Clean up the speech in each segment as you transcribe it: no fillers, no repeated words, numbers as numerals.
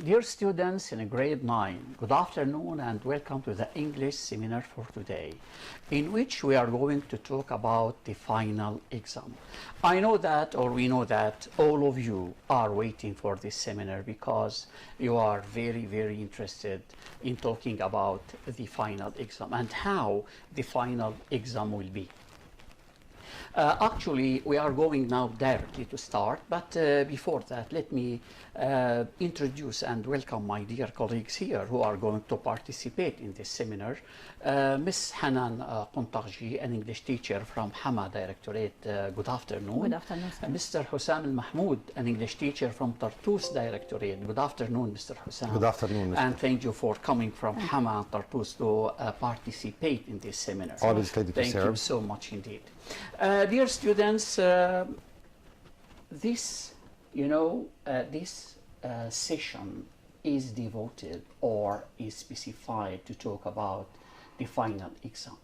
Dear students in grade 9, good afternoon and welcome to the English seminar for today, in which we are going to talk about the final exam. I know that, or we know that, all of you are waiting for this seminar because you are very, very interested in talking about the final exam and how the final exam will be. Actually, we are going now directly to start, but before that, let me introduce and welcome my dear colleagues here who are going to participate in this seminar. Ms. Hanan Quntarji, an English teacher from Hama Directorate, good afternoon. Good afternoon, sir. Mr. Hussam Al-Mahmoud, an English teacher from Tartus Directorate. Good afternoon, Mr. Hussam. Good afternoon, Mr. And thank you for coming from Hama and Tartus to participate in this seminar. Always ready to serve. Thank you so much indeed. Dear students, this session is devoted or is specified to talk about the final exam.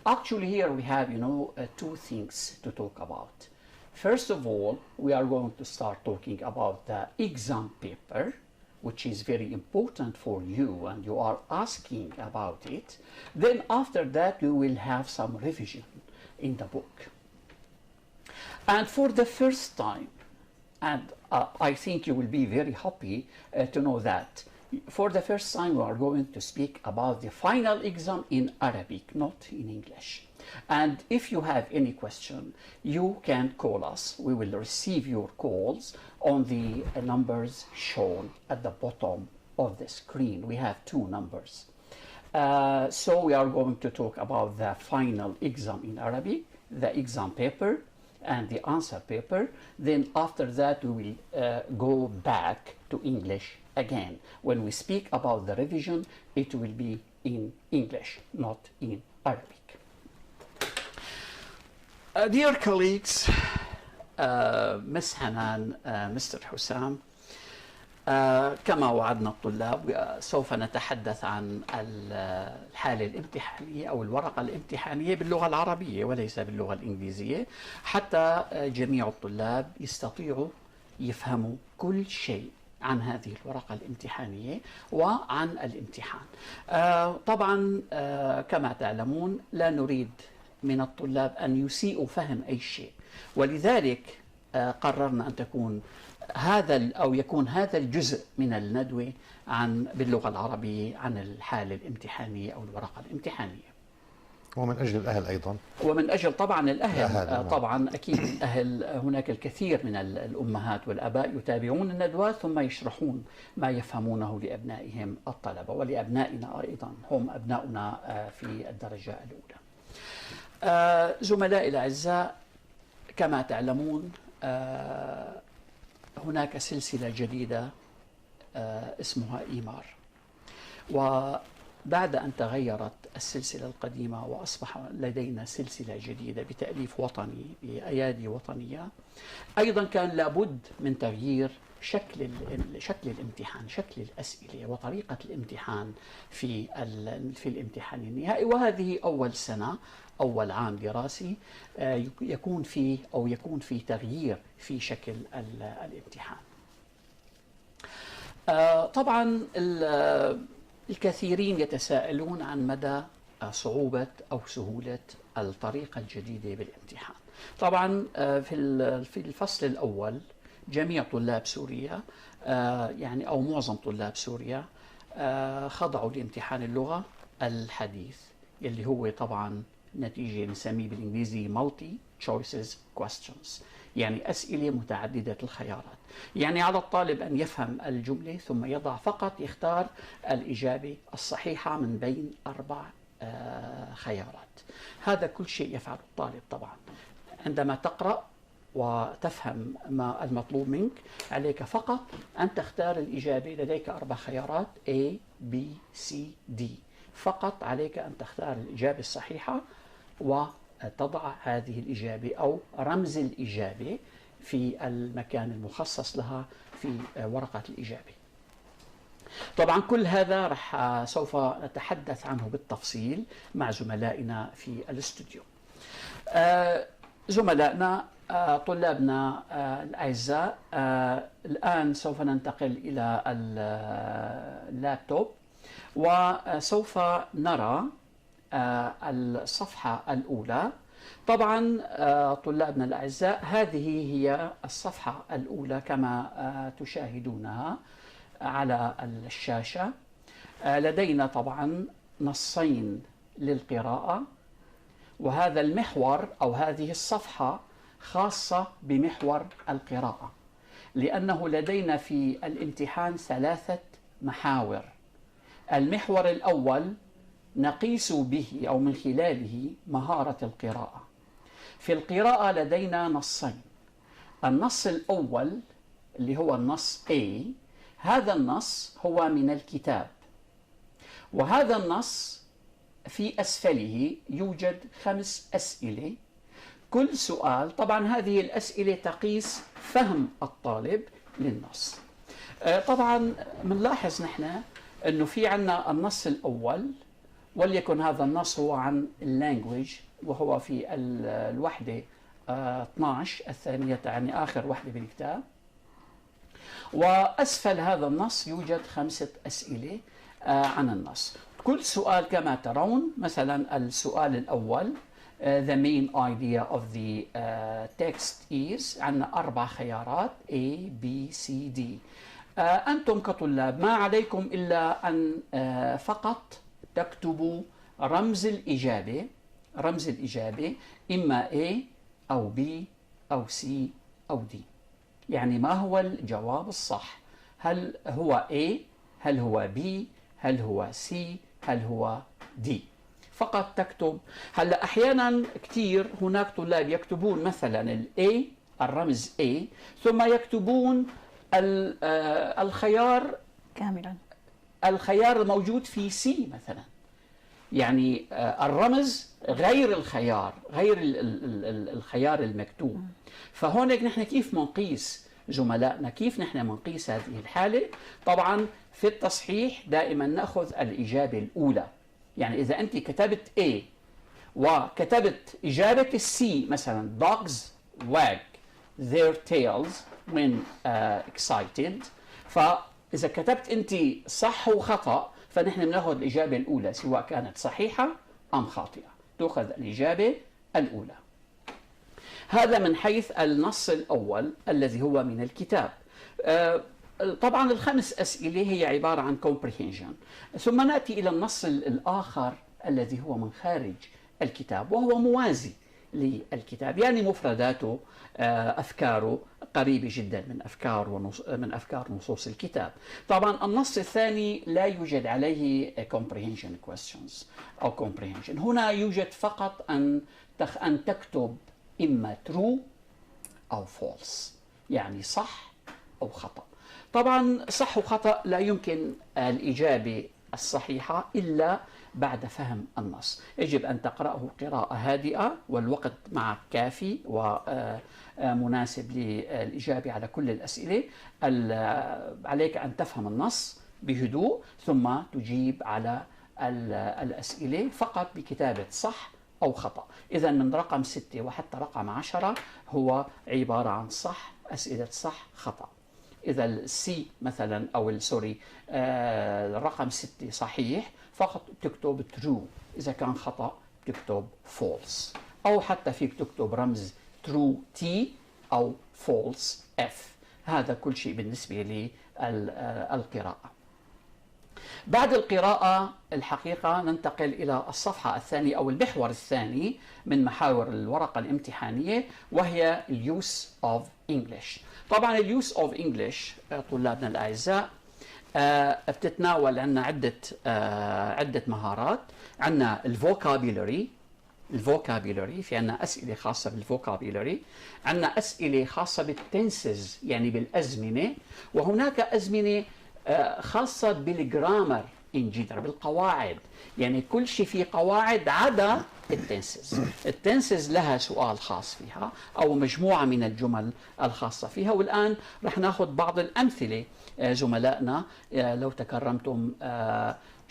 Actually, here we have, two things to talk about. First of all, we are going to start talking about the exam paper, which is very important for you and you are asking about it. Then after that, you will have some revision in the book. And for the first time, and I think you will be very happy to know that for the first time we are going to speak about the final exam in Arabic, not in English. And if you have any question, you can call us. We will receive your calls on the numbers shown at the bottom of the screen. We have two numbers. So we are going to talk about the final exam in Arabic, the exam paper, and the answer paper. Then after that, we will go back to English again. When we speak about the revision, it will be in English, not in Arabic. Dear colleagues, Ms. Hanan, Mr. Hussam, كما وعدنا الطلاب سوف نتحدث عن الحالة الامتحانية أو الورقة الامتحانية باللغة العربية وليس باللغة الإنجليزية حتى جميع الطلاب يستطيعوا يفهموا كل شيء عن هذه الورقة الامتحانية وعن الامتحان. طبعا كما تعلمون لا نريد من الطلاب أن يسيئوا فهم أي شيء، ولذلك قررنا أن يكون هذا الجزء من الندوة باللغة العربية عن الحالة الامتحانية أو الورقة الامتحانية. ومن أجل الأهل أيضا. ومن أجل طبعا الأهل. طبعا أكيد الأهل هناك الكثير من الأمهات والآباء يتابعون الندوات ثم يشرحون ما يفهمونه لأبنائهم الطلبة ولأبنائنا أيضا، هم أبناؤنا في الدرجة الأولى. زملائي الأعزاء، كما تعلمون هناك سلسلة جديدة اسمها إيمار، وبعد أن تغيرت السلسلة القديمة وأصبح لدينا سلسلة جديدة بتأليف وطني بأيادي وطنية، أيضا كان لابد من تغيير شكل الامتحان، شكل الأسئلة وطريقة الامتحان في الامتحان النهائي. وهذه أول سنة، أول عام دراسي يكون فيه تغيير في شكل الامتحان. طبعا الكثيرين يتساءلون عن مدى صعوبة أو سهولة الطريقة الجديدة بالامتحان. طبعا في الفصل الأول جميع طلاب سوريا أو معظم طلاب سوريا خضعوا لامتحان اللغة الحديث اللي هو طبعا نتيجة نسميه بالإنجليزي multi choices questions، يعني أسئلة متعددة الخيارات. يعني على الطالب أن يفهم الجملة ثم يختار الإجابة الصحيحة من بين 4 خيارات. هذا كل شيء يفعله الطالب. طبعا عندما تقرأ وتفهم ما المطلوب منك عليك فقط أن تختار الإجابة. لديك 4 خيارات A B C D، فقط عليك أن تختار الإجابة الصحيحة وتضع هذه الإجابة أو رمز الإجابة في المكان المخصص لها في ورقة الإجابة. طبعا كل هذا سوف نتحدث عنه بالتفصيل مع زملائنا في الاستوديو. زملائنا طلابنا الأعزاء، الآن سوف ننتقل إلى اللابتوب وسوف نرى الصفحة الأولى. طبعا طلابنا الأعزاء، هذه هي الصفحة الأولى كما تشاهدونها على الشاشة. لدينا طبعا نصين للقراءة، وهذا المحور أو هذه الصفحة خاصة بمحور القراءة، لأنه لدينا في الامتحان 3 محاور. المحور الأول نقيس به أو من خلاله مهارة القراءة. في القراءة لدينا نصين. النص الأول اللي هو النص A، هذا النص هو من الكتاب، وهذا النص في أسفله يوجد 5 أسئلة. كل سؤال، طبعا هذه الأسئلة تقيس فهم الطالب للنص. طبعا بنلاحظ نحن أنه في عنا النص الأول، وليكن هذا النص هو عن اللانجويج، وهو في الوحدة 12 الثانية، يعني آخر وحدة بالكتاب. وأسفل هذا النص يوجد 5 أسئلة عن النص. كل سؤال كما ترون، مثلا السؤال الأول the main idea of the text is، عندنا 4 خيارات A B C D. أنتم كطلاب ما عليكم إلا أن فقط تكتبوا رمز الإجابة، رمز الإجابة إما A أو B أو C أو D. يعني ما هو الجواب الصح؟ هل هو A؟ هل هو B؟ هل هو C؟ هل هو D؟ فقط تكتب. هلا أحيانا كثير هناك طلاب يكتبون مثلا ال A، الرمز A، ثم يكتبون الخيار كاملا، الخيار الموجود في C مثلا، يعني الرمز غير الخيار، غير الخيار المكتوب. فهونك نحن كيف منقيس زملائنا، كيف نحن منقيس هذه الحالة؟ طبعا في التصحيح دائما نأخذ الإجابة الأولى. يعني إذا أنت كتبت A وكتبت إجابة C مثلا dogs wag their tails when excited، فإذا كتبت أنت صح وخطأ فنحن بناخذ الإجابة الأولى، سواء كانت صحيحة أم خاطئة تأخذ الإجابة الأولى. هذا من حيث النص الأول الذي هو من الكتاب. طبعا ال5 أسئلة هي عبارة عن comprehension. ثم نأتي إلى النص الآخر الذي هو من خارج الكتاب، وهو موازي للكتاب، يعني مفرداته أفكاره قريبة جدا من أفكار نصوص الكتاب. طبعا النص الثاني لا يوجد عليه comprehension questions أو comprehension. هنا يوجد فقط أن تكتب إما true أو false، يعني صح أو خطأ. طبعا صح وخطأ لا يمكن الإجابة الصحيحة إلا بعد فهم النص. يجب أن تقرأه قراءة هادئة، والوقت معك كافي ومناسب للإجابة على كل الأسئلة. عليك أن تفهم النص بهدوء ثم تجيب على الأسئلة فقط بكتابة صح أو خطأ. إذا من رقم 6 وحتى رقم 10 هو عبارة عن صح، أسئلة صح خطأ. إذا السي مثلا أو سوري الرقم 6 صحيح فقط تكتب true، إذا كان خطأ تكتب false، أو حتى فيك تكتب رمز true T أو false F. هذا كل شيء بالنسبة للقراءة. بعد القراءة الحقيقة ننتقل إلى الصفحة الثانية أو المحور الثاني من محاور الورقة الامتحانية، وهي use of English. طبعا use of English طلابنا الأعزاء بتتناول عنا عدة مهارات. عنا الفوكابيلري، في عنا أسئلة خاصة بالفوكابيلري، عنا أسئلة خاصة بالتنسز يعني بالأزمنة، وهناك أزمنة خاصة بالجرامر إن جنرال، بالقواعد، يعني كل شيء فيه قواعد عدا التنسز. التنسز لها سؤال خاص فيها أو مجموعة من الجمل الخاصة فيها. والآن رح ناخذ بعض الأمثلة زملائنا لو تكرمتم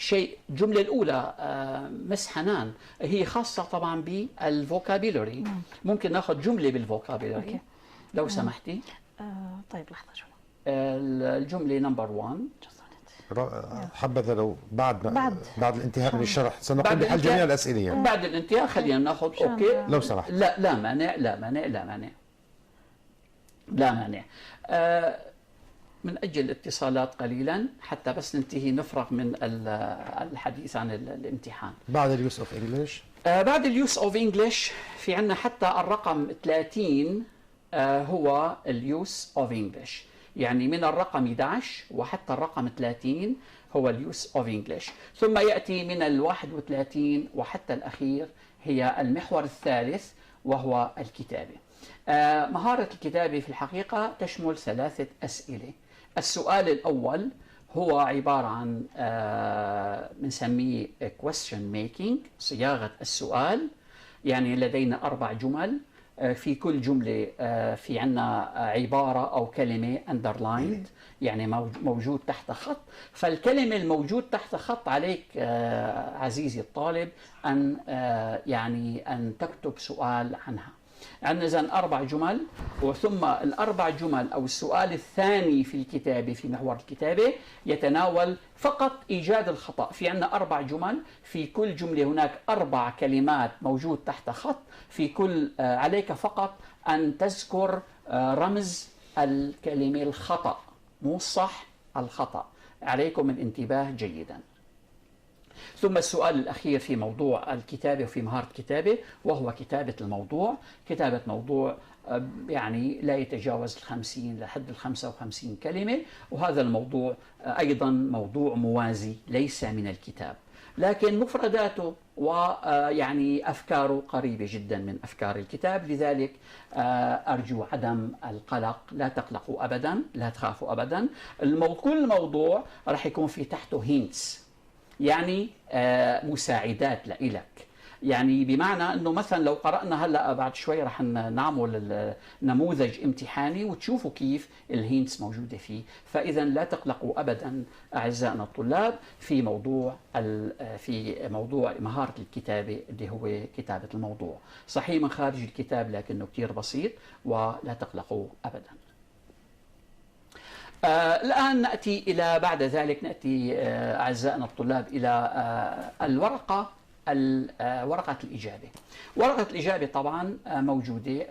شيء. الجملة الأولى مس حنان هي خاصة طبعا بالفوكابيلوري. ممكن ناخذ جملة بالفوكابيلوري لو سمحتي. طيب لحظة شوي. الجملة نمبر 1. حبذا لو بعد الانتهاء من الشرح سنقوم بحل جميع الأسئلة يعني. بعد الانتهاء خلينا ناخذ اوكي لو سمحت. لا مانع لا مانع لا مانع لا مانع. من أجل الاتصالات قليلا حتى بس ننتهي نفرغ من الحديث عن الامتحان. بعد اليوس اوف انجلش بعد اليوس اوف انجلش في عندنا حتى الرقم 30 هو اليوس اوف انجلش، يعني من الرقم 11 وحتى الرقم 30 هو اليوس اوف انجلش. ثم يأتي من ال 31 وحتى الأخير هي المحور الثالث وهو الكتابة. مهارة الكتابة في الحقيقة تشمل 3 أسئلة. السؤال الأول هو عبارة عن بنسميه question making، صياغة السؤال. يعني لدينا 4 جمل، في كل جملة في عنا عبارة أو كلمة underlined، يعني موجود تحت خط. فالكلمة الموجود تحت خط عليك عزيزي الطالب أن يعني أن تكتب سؤال عنها. عندنا إذن 4 جمل، وثم ال4 جمل أو السؤال الثاني في الكتابة في محور الكتابة يتناول فقط إيجاد الخطأ. في عندنا 4 جمل، في كل جملة هناك 4 كلمات موجود تحت خط. في كل عليك فقط أن تذكر رمز الكلمة الخطأ، مو الصح، الخطأ. عليكم الانتباه جيدا. ثم السؤال الأخير في موضوع الكتابة وفي مهارة الكتابة وهو كتابة الموضوع. كتابة موضوع يعني لا يتجاوز 50 لحد 55 كلمة، وهذا الموضوع أيضا موضوع موازي ليس من الكتاب، لكن مفرداته ويعني أفكاره قريبة جدا من أفكار الكتاب. لذلك أرجو عدم القلق، لا تقلقوا أبدا، لا تخافوا أبدا. كل موضوع راح يكون في تحته hints، يعني مساعدات لإلك. يعني بمعنى أنه مثلا لو قرأنا هلأ بعد شوي رح نعمل نموذج امتحاني وتشوفوا كيف الهينتس موجودة فيه. فإذا لا تقلقوا أبدا أعزائنا الطلاب في موضوع مهارة الكتابة اللي هو كتابة الموضوع. صحيح من خارج الكتاب لكنه كتير بسيط، ولا تقلقوا أبدا. الآن نأتي إلى بعد ذلك نأتي أعزائنا الطلاب إلى ورقة الإجابة. ورقة الإجابة طبعا موجودة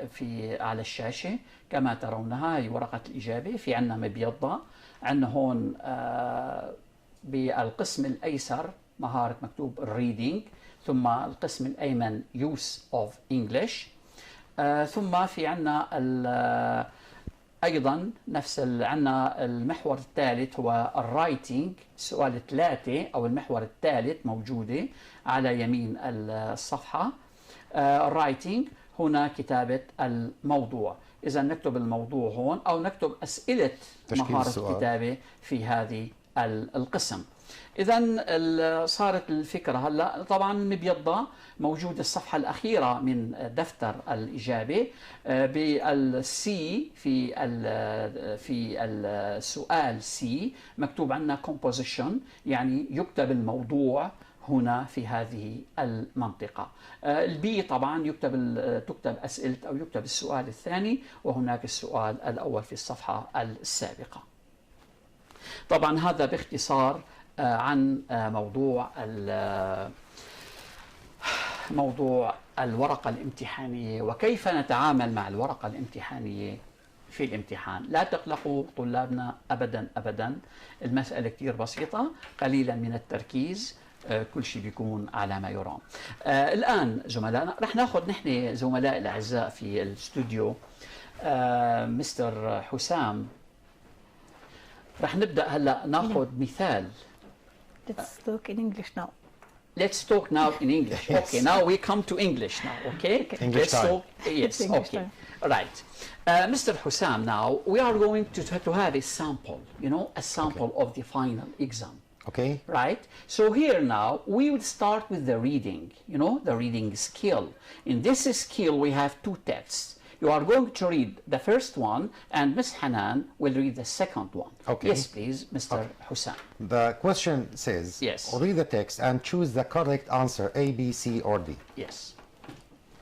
على الشاشة كما ترونها. هي ورقة الإجابة، في عنا مبيضة، عنا هون بالقسم الأيسر مهارة مكتوب reading، ثم القسم الأيمن use of English، ثم في عنا أيضا نفس عندنا المحور الثالث هو الرايتنج. السؤال 3 أو المحور الثالث موجودة على يمين الصفحة. الرايتنج هنا كتابة الموضوع. إذا نكتب الموضوع هون أو نكتب أسئلة مهارة الكتابة في هذه القسم. إذا صارت الفكرة هلا طبعا مبيضة موجودة الصفحة الأخيرة من دفتر الإجابة بالسي في السؤال سي مكتوب عندنا composition، يعني يكتب الموضوع هنا في هذه المنطقة. البي طبعا تكتب أسئلة أو يكتب السؤال الثاني، وهناك السؤال الأول في الصفحة السابقة. طبعا هذا باختصار عن موضوع الورقة الامتحانية وكيف نتعامل مع الورقة الامتحانية في الامتحان. لا تقلقوا طلابنا أبدا أبدا، المسألة كتير بسيطة، قليلا من التركيز، كل شيء بيكون على ما يرام. الآن زملائنا رح ناخذ نحن زملائي الأعزاء في الاستوديو مستر حسام، رح نبدأ هلا ناخذ مثال. Let's talk in English now. Let's talk now in English. Yes. Okay, now we come to English now, okay? English Let's time. talk, yes, English okay. time. Right. Mr. Hussam, now we are going to have a sample, a sample of the final exam. Okay. Right? So here now we would start with the reading, the reading skill. In this skill we have 2 tests. You are going to read the first one, and Miss Hanan will read the second one. Okay. Yes, please, Mr. Hussein. The question says, Yes. read the text and choose the correct answer, A, B, C, or D. Yes.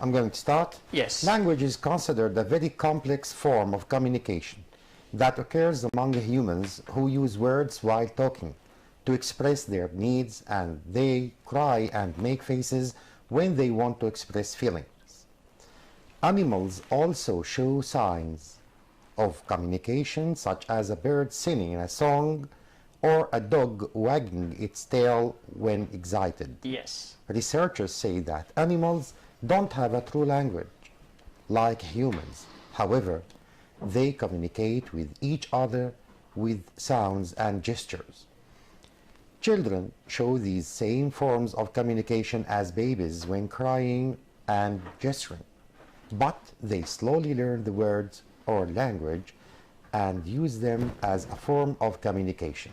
I'm going to start. Yes. Language is considered a very complex form of communication that occurs among humans who use words while talking to express their needs, and they cry and make faces when they want to express feelings. Animals also show signs of communication, such as a bird singing a song or a dog wagging its tail when excited. Yes. Researchers say that animals don't have a true language like humans. However, they communicate with each other with sounds and gestures. Children show these same forms of communication as babies when crying and gesturing, but they slowly learn the words or language and use them as a form of communication.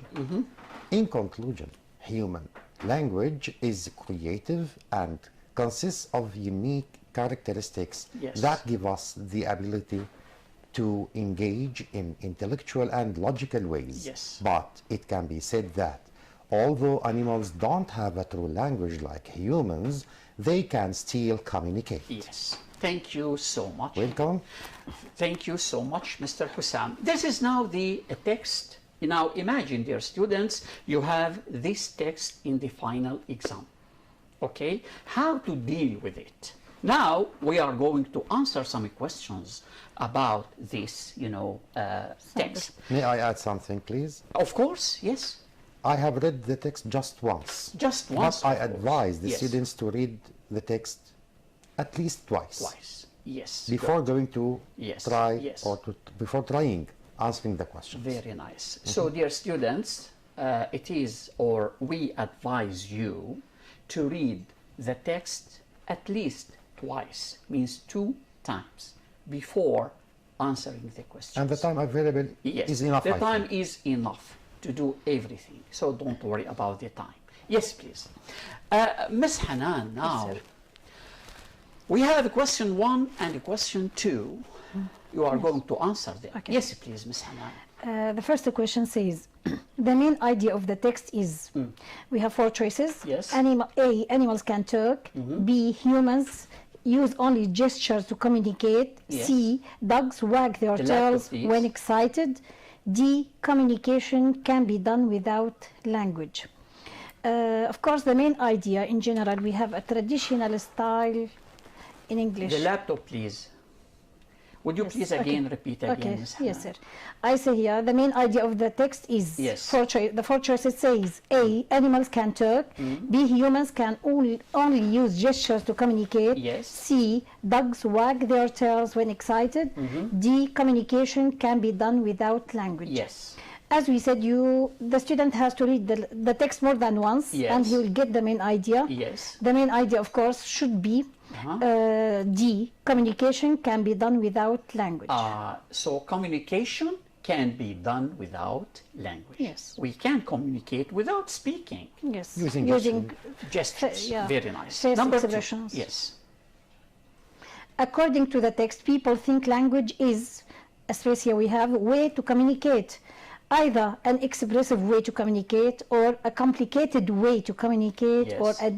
In conclusion, human language is creative and consists of unique characteristics Yes. that give us the ability to engage in intellectual and logical ways. Yes. But it can be said that although animals don't have a true language like humans, they can still communicate. Yes. Thank you so much. Welcome. Thank you so much, Mr. Hussam. This is now the text. Now imagine, dear students, you have this text in the final exam. Okay? How to deal with it? Now we are going to answer some questions about this, text. May I add something, please? Of course, yes. I have read the text just once. Just once. But I of course. advise the Yes. students to read the text at least twice. Twice. Yes. Before going to Yes, try yes. or before trying answering the questions. Very nice. So, dear students, we advise you to read the text at least twice, means 2 times, before answering the questions. And the time available Yes, is enough. the I time think. is enough to do everything. So don't worry about the time. Yes, please. Miss Hanan, now sir. we have question 1 and question 2. You are going to answer them. Okay. Yes, please, Miss Hanan. The first question says, the main idea of the text is, we have 4 choices. Yes. A, animals can talk. B, humans use only gestures to communicate. Yes. C, dogs wag their The tails laptop, please. when excited. D, communication can be done without language. Of course, the main idea in general, we have a traditional style in English. The laptop, please. Would you please again repeat again, Okay, Ms. Hanan? yes, sir. I say here, the main idea of the text is, Yes. the 4 choices says, A, animals can talk. B, humans can only use gestures to communicate. Yes. C, dogs wag their tails when excited. D, communication can be done without language. Yes. As we said, the student has to read the text more than once, Yes. and he will get the main idea. Yes. The main idea, of course, should be D, communication can be done without language. So communication can be done without language. Yes. We can communicate without speaking. Yes, Using Gestures. yeah. Very nice. Face Number 2. expressions. Yes. According to the text, people think language is, a space here we have, way to communicate. Either an expressive way to communicate, or a complicated way to communicate, Yes. or a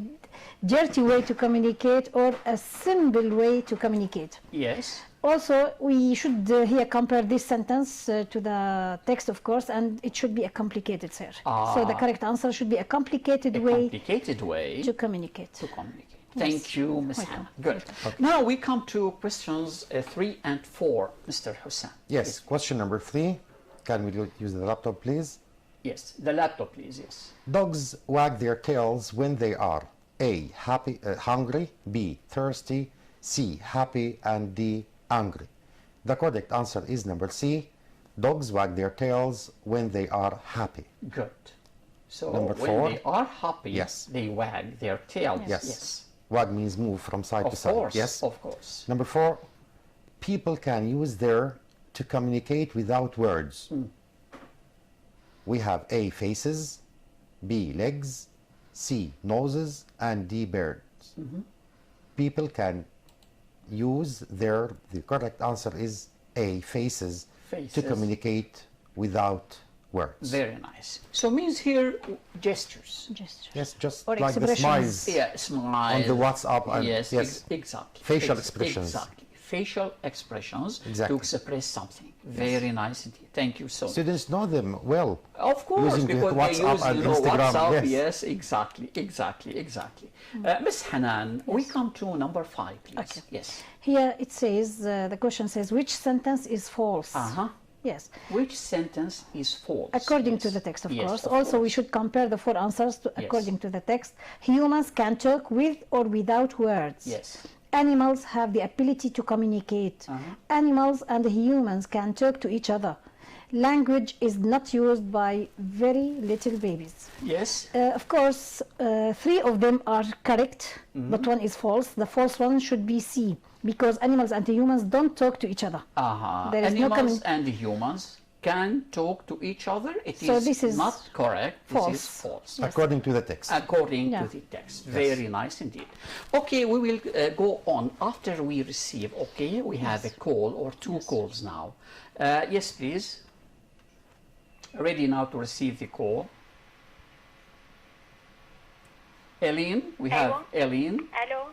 dirty way to communicate, or a simple way to communicate. Yes. Also, we should here compare this sentence to the text, of course, and it should be a complicated, sir. So the correct answer should be a complicated A way complicated way to communicate. to communicate. Thank you, Ms. Welcome. Hannah. Good. Now we come to questions 3 and 4, Mr. Hussein. Yes, question number 3. Can we use the laptop, please? Yes, the laptop, please. Yes. Dogs wag their tails when they are A, hungry, B, thirsty, C, happy, and D, angry. The correct answer is number C. Dogs wag their tails when they are happy. Good. So Number when 4. they are happy, Yes. they wag their tails. Yes. Wag means move from side to Of side. course. Yes. Of course. Number 4. People can use their to communicate without words. We have A, faces, B, legs, C, noses, and D, birds. People can use the correct answer is A, faces, to Faces. communicate without words. Very nice. So means here gestures. Gesture. Yes, just Or like the expressions. smiles Yeah, smile. on the WhatsApp. And Yes, exactly. Facial expressions. Exactly. Facial expressions Exactly. to express something. Very nice indeed. Thank you so much. Students know them well. Of course, Using the because they WhatsApp use and Instagram, WhatsApp. yes. Yes, exactly. Miss Hanan, we come to number 5, please. Okay. Yes. Here it says, the question says, which sentence is false? Uh-huh. Yes. Which sentence is false? According Yes. to the text, of Yes, course. of Also, we course. should compare the 4 answers Yes. according to the text. Humans can talk with or without words. Yes. Animals have the ability to communicate. Animals and humans can talk to each other. Language is not used by very little babies. Yes. Of course, 3 of them are correct, but one is false. The false one should be C, because animals and humans don't talk to each other. There is no Animals commun- and humans can talk to each other. It So is this is not correct. This is false. false. According to the text. According Yeah. to the text. Very nice indeed. Okay, we will go on after we receive. Okay, we have a call or 2 calls now. Yes, please. Ready now to receive the call. Eileen, we have أيوة. Eileen. الو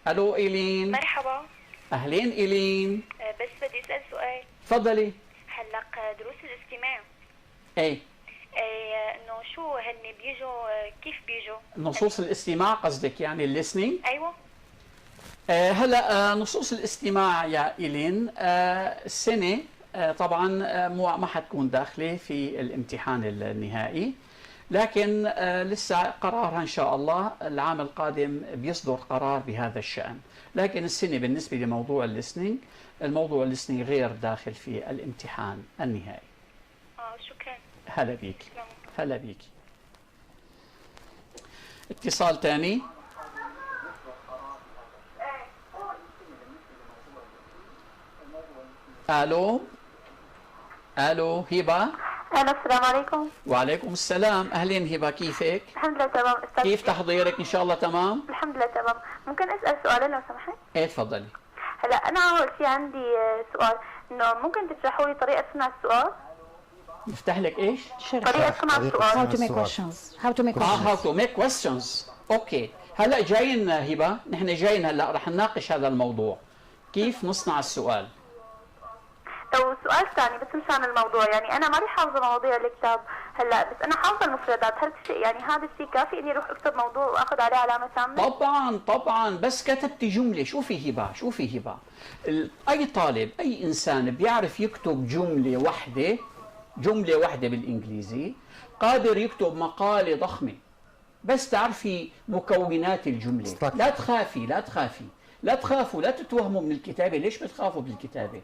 Hello, Eileen. مرحبا. أهلين إيلين. بس بدي اسال سؤال. تفضلي. هلا دروس الاستماع ايه انه شو هن بيجوا كيف بيجوا؟ نصوص الاستماع قصدك يعني الليسنينج؟ ايوه. هلا نصوص الاستماع يا إيلين السنة طبعا ما حتكون داخلة في الامتحان النهائي، لكن لسه قرارها إن شاء الله العام القادم بيصدر قرار بهذا الشأن، لكن السنة بالنسبة لموضوع الليسنينج، الموضوع الليسنينج غير داخل في الامتحان النهائي. شكرا. هلا بيك. سلام. هلا بيك. اتصال ثاني. الو الو هبه. الو السلام عليكم. وعليكم السلام، اهلين هبه، كيفك؟ الحمد لله تمام استاذ. كيف تحضيرك؟ ان شاء الله تمام؟ الحمد لله تمام. ممكن اسال سؤالين لو سمحت؟ ايه تفضلي. هلا انا اول شيء عندي سؤال، انه ممكن تشرحوا لي طريقه سمع السؤال؟ نفتح لك ايش؟ طريقه سمع طريقة السؤال. How to make السؤال. questions. How to make how questions. to make questions. اوكي، هلا جايين هبه، نحن جايين هلا رح نناقش هذا الموضوع، كيف نصنع السؤال. وسؤال ثاني بس مش عن الموضوع، يعني انا ماني حافظه مواضيع الكتاب هلا، بس انا حافظه المفردات، هل يعني هذا الشيء كافي اني اروح اكتب موضوع واخذ عليه علامه تامه؟ طبعا بس كتبتي جمله. شوفي هبه اي طالب اي انسان بيعرف يكتب جمله واحده بالانجليزي قادر يكتب مقاله ضخمه، بس تعرفي مكونات الجمله. لا تخافوا لا تتوهموا من الكتابه. ليش بتخافوا بالكتابه؟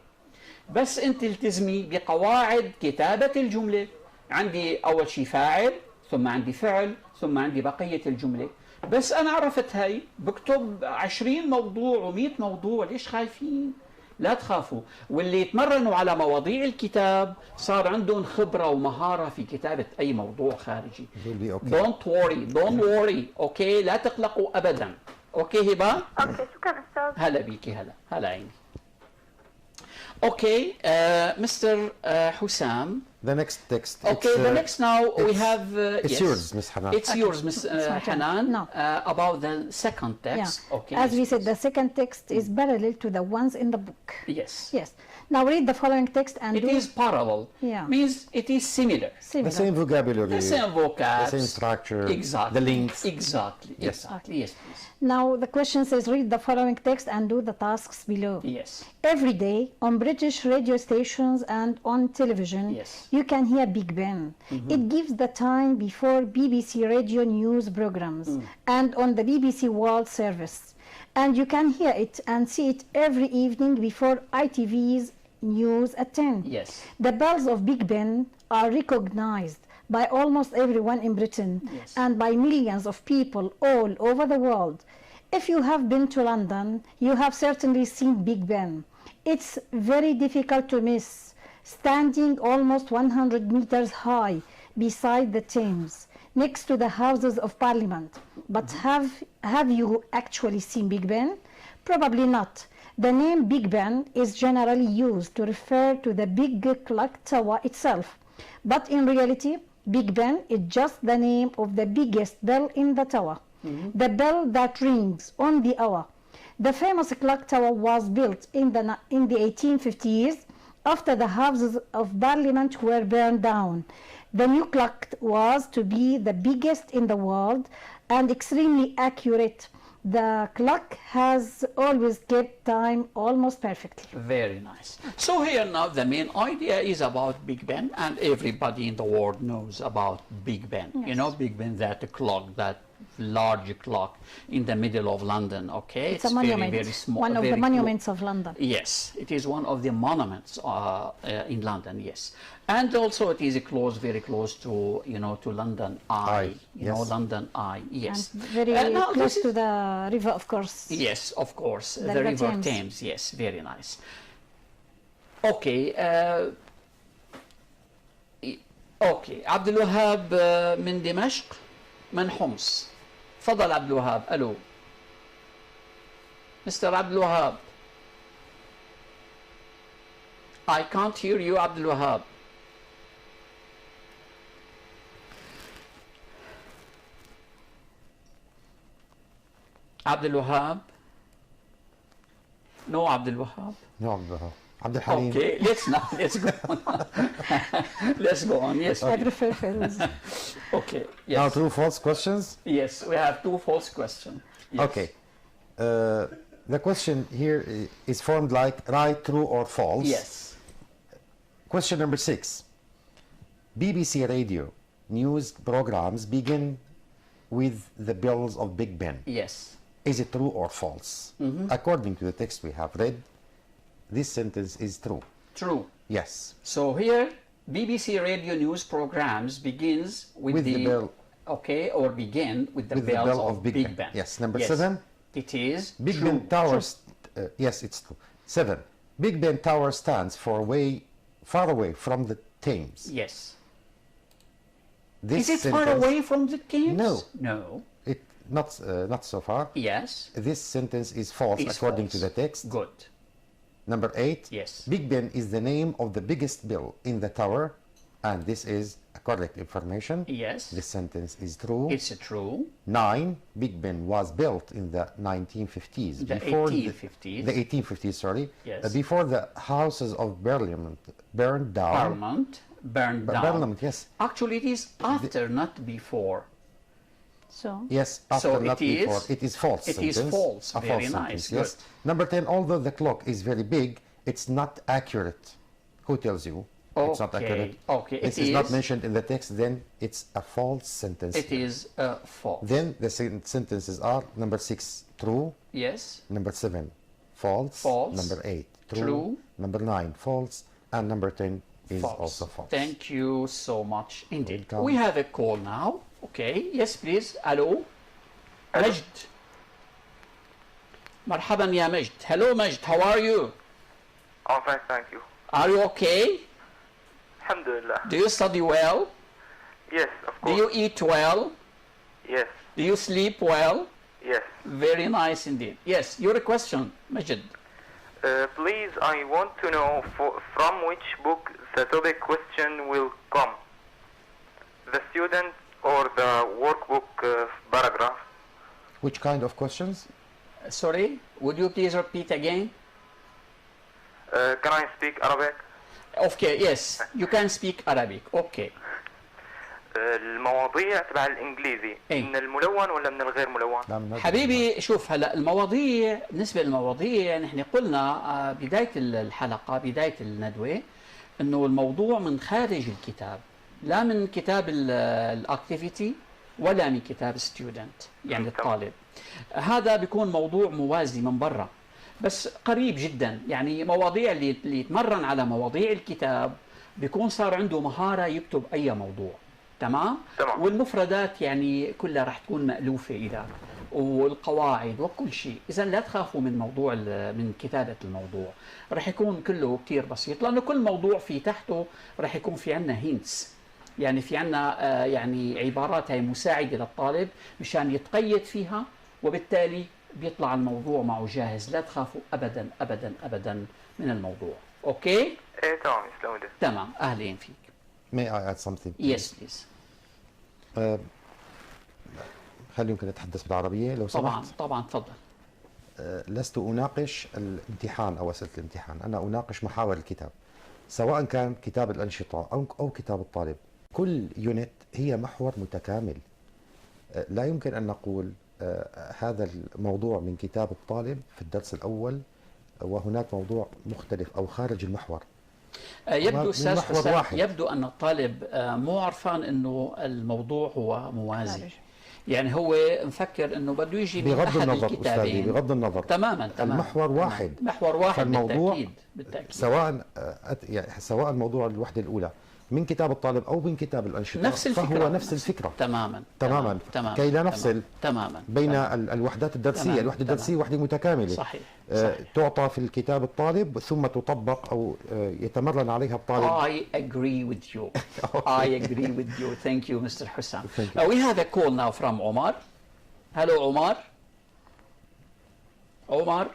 بس انت التزمي بقواعد كتابه الجمله. عندي اول شيء فاعل، ثم عندي فعل، ثم عندي بقيه الجمله. بس انا عرفت هاي بكتب 20 موضوع و100 موضوع. ليش خايفين؟ لا تخافوا. واللي يتمرنوا على مواضيع الكتاب صار عندهم خبره ومهاره في كتابه اي موضوع خارجي. Don't worry. اوكي، لا تقلقوا ابدا. اوكي هبه؟ اوكي شكرا استاذ. هلا بيكي. هلا عيني. Okay, Mr. Hussam. The next text. Okay, the next now we have. It's yes. yours, Miss Hanan. It's yours, Miss my turn. Hanan. No. About the second text. Yeah. Okay. As we said, the second text is parallel to the ones in the book. Yes. Yes. Now read the following text and It do is parallel. Yeah. Means it is similar. similar. The same vocabulary. The same vocab. The same structure. Exactly. The links. Exactly. Yes. Exactly. Yes, please. Now the question says read the following text and do the tasks below. Yes. Every day on British radio stations and on television, Yes. you can hear Big Ben. It gives the time before BBC radio news programs and on the BBC World Service. And you can hear it and see it every evening before ITV's news at 10. Yes. The bells of Big Ben are recognized by almost everyone in Britain Yes. and by millions of people all over the world. If you have been to London, you have certainly seen Big Ben. It's very difficult to miss, standing almost 100 meters high beside the Thames, next to the Houses of Parliament. But have you actually seen Big Ben? Probably not. The name Big Ben is generally used to refer to the big clock tower itself, but in reality, Big Ben is just the name of the biggest bell in the tower, the bell that rings on the hour. The famous clock tower was built in the 1850s after the Houses of Parliament were burned down. The new clock was to be the biggest in the world and extremely accurate. The clock has always kept time almost perfectly. Very nice. So here now the main idea is about Big Ben, and everybody in the world knows about Big Ben. Yes. You know Big Ben, that clock, that large clock in the middle of London, okay? It's a monument, very small. one of the monuments of London. Yes, it is one of the monuments in London, yes. And also it is very close to, you know, to London Eye, you know, yes. London Eye, yes. And very now close this to the river, of course. Yes, of course, The the River River Thames. Thames, yes, very nice. Okay, okay, عبد الوهاب من دمشق من حمص. تفضل عبد الوهاب. الو مستر عبد الوهاب. I can't hear you عبد الوهاب. عبد الوهاب. No عبد الوهاب. No, عبد الحليم. Okay, let's go on. Let's go on. Yes. I prefer Feroz. Okay. Now Yes. true false questions. Yes, we have two false questions. Yes. Okay. The question here is formed like right, true, or false. Yes. Question number 6. BBC radio news programs begin with the bells of Big Ben. Yes. Is it true or false? According to the text we have read, this sentence is true. True. Yes. So here, BBC radio news programs begins with, With the bell. Okay, or begin with the With the bells bell of Big Ben. Yes. Number 7. It is Big true. Ben Tower. Yes, it's true. 7. Big Ben Tower stands far away from the Thames. Yes. This Is it far sentence- away from the Thames? No. No. It not so far. Yes. This sentence is false Is according false. to the text. Good. Number 8. Yes. Big Ben is the name of the biggest bell in the tower, and this is a correct information. Yes. This sentence is true. It's true. 9. Big Ben was built in the 1950s. The before 1850s. The 1850s, sorry. Yes. Before the houses of Parliament burned down. Parliament burned down. Parliament, yes. Actually, it is after, not before. So, Yes, after, So not it is- before. It is false. it is sentence. false. A Very false nice. sentence, yes. Good. Number 10. Although the clock is very big, it's not accurate. Who tells you? It's not Okay, accurate. okay, This it is not is- mentioned in the text. Then it's a false sentence. It is false. Then the sentences are number 6 true, Yes. number 7 false, False. number 8 true, True. number 9 false, and number 10 is False. also false. Thank you so much indeed. Welcome. We have a call now. Okay. Yes, please. Hello. مجد. مرحبا يا مجد. Hello مجد. How are you? I'm fine, thank you. Are you okay? Alhamdulillah. Do you study well? Yes, of Do course. you eat well? Yes, Do you sleep well? yes. Very nice indeed. Yes, your question, Majid. Please, I want to know from which book the topic question will come. The student or the workbook paragraph? Which kind of questions? Sorry, would you please repeat again? Can I speak Arabic? Okay, yes, you can speak Arabic. Okay. المواضيع تبع الإنجليزي إيه. من الملون ولا من الغير ملون؟ نعم، حبيبي شوف هلا المواضيع، بالنسبه للمواضيع نحن قلنا بدايه الحلقه بدايه الندوه انه الموضوع من خارج الكتاب، لا من كتاب الاكتيفيتي ولا من كتاب ستودنت يعني الطالب. هذا بيكون موضوع موازي من برا بس قريب جدا، يعني مواضيع اللي يتمرن على مواضيع الكتاب بيكون صار عنده مهاره يكتب اي موضوع. تمام؟ تمام. والمفردات يعني كلها راح تكون مألوفة إذا والقواعد وكل شيء، إذا لا تخافوا من موضوع من كتابة الموضوع، راح يكون كله كتير بسيط لأنه كل موضوع في تحته راح يكون في عنا هينتس، يعني في عنا يعني عبارات هي مساعدة للطالب مشان يتقيد فيها وبالتالي بيطلع الموضوع معه جاهز. لا تخافوا ابدا ابدا ابدا من الموضوع. اوكي؟ ايه تمام يسلم ده. تمام، اهلين فيك. May I add something? Yes please. هل يمكن أتحدث بالعربية لو سمحت؟ طبعا تفضل. لست أناقش الامتحان أو أسئلة الامتحان، أنا أناقش محاور الكتاب، سواء كان كتاب الأنشطة أو كتاب الطالب. كل يونت هي محور متكامل. لا يمكن أن نقول هذا الموضوع من كتاب الطالب في الدرس الأول وهناك موضوع مختلف أو خارج المحور. يبدو أستاذ حسام، واحد. يبدو أن الطالب مو عرفان أنه الموضوع هو موازي. يعني هو مفكر انه بده يجي من بغض احد النظر الكتابين. أستاذي، بغض النظر تماما المحور واحد. محور واحد فالموضوع بالتأكيد. سواء الموضوع الوحدة الأولى من كتاب الطالب أو من كتاب الأنشطة نفس الفكرة، فهو نفس الفكرة تماما كي لا نفصل تماما بين الوحدات الدرسية. الوحدة الدرسية وحدة متكاملة. صحيح. تعطى في الكتاب الطالب ثم تطبق أو يتمرن عليها الطالب. I agree with you. I agree with you. Thank you Mr. Hussam. Thank you. We have a call now from Omar. Hello Omar. Omar.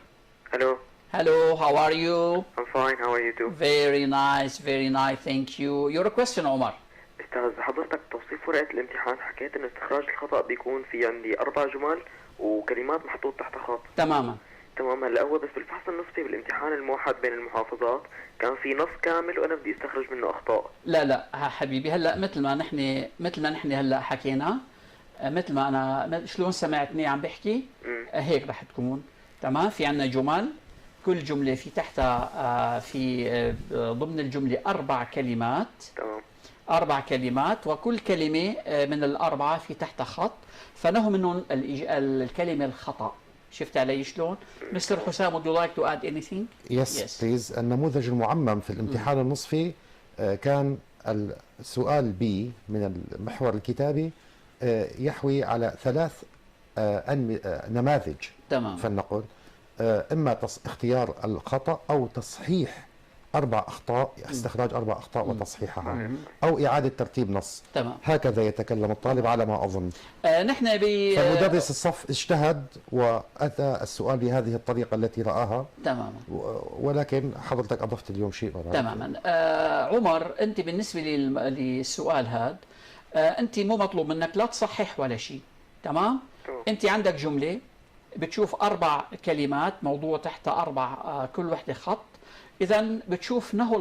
Hello, how are you? I'm fine, how are you too? Very nice, thank you. Your question Omar. استاذ حضرتك توصيف ورقة الامتحان حكيت ان استخراج الخطأ بيكون في عندي 4 جمل وكلمات محطوط تحت خط. تماما. هلا هو بس بالفحص النصفي بالامتحان الموحد بين المحافظات كان في نص كامل وانا بدي استخرج منه اخطاء. لا حبيبي، هلا مثل ما نحن هلا حكينا، مثل ما انا شلون سمعتني عم بحكي هيك رح تكون. تمام. في عندنا جمل، كل جمله في تحتها في ضمن الجمله 4 كلمات. تمام. 4 كلمات، وكل كلمه من الاربعه في تحتها خط، فنهو منهم الكلمه الخطا. شفت علي شلون؟ مستر حسام would you like to add anything? Yes please. النموذج المعمم في الامتحان النصفي كان السؤال B من المحور الكتابي يحوي على 3 نماذج. تمام. فلنقل إما اختيار الخطأ أو تصحيح 4 أخطاء، استخراج 4 أخطاء وتصحيحها، أو إعادة ترتيب نص. تمام. هكذا يتكلم الطالب على ما أظن. نحن فمدرس الصف اجتهد وأتى السؤال بهذه الطريقة التي رآها. تماما. ولكن حضرتك أضفت اليوم شيء. تماما. عمر، أنت بالنسبة للسؤال هذا أنت مو مطلوب منك لا تصحح ولا شيء. تمام؟ أنت عندك جملة بتشوف 4 كلمات موضوع تحتها 4 كل وحدة خط. إذا بتشوف أنه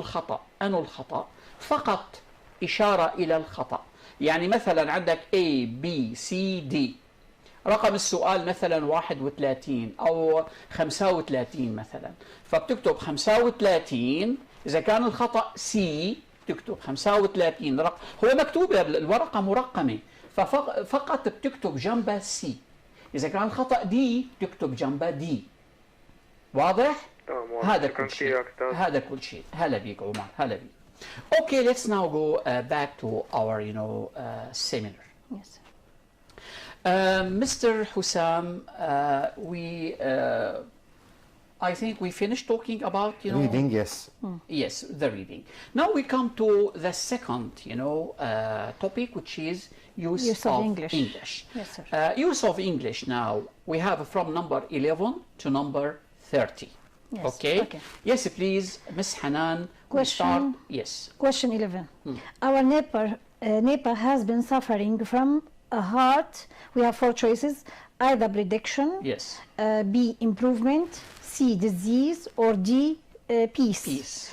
الخطأ فقط إشارة إلى الخطأ. يعني مثلا عندك A B C D، رقم السؤال مثلا 31 أو 35 مثلا، فبتكتب 35. إذا كان الخطأ C بتكتب 35 هو مكتوب الورقة مرقمة، ففقط بتكتب جنبها C. إذا كان الخطأ D بتكتب جنبها D. واضح؟ هذا كل شيء. هلا بيك عمر، هلا بيك. Okay, let's now go back to our seminar. Yes. Mr. Hussam, I think we finished talking about reading. Yes. Yes, the reading. Now we come to the second topic, which is use of English. Yes, sir. Use of English. Now we have from number 11 to number 30. Yes. Okay. Yes, please, Miss Hanan. Question. Yes. Question 11. Our neighbor has been suffering from a heart. We have 4 choices: either prediction, Yes. B improvement, C disease, or D peace.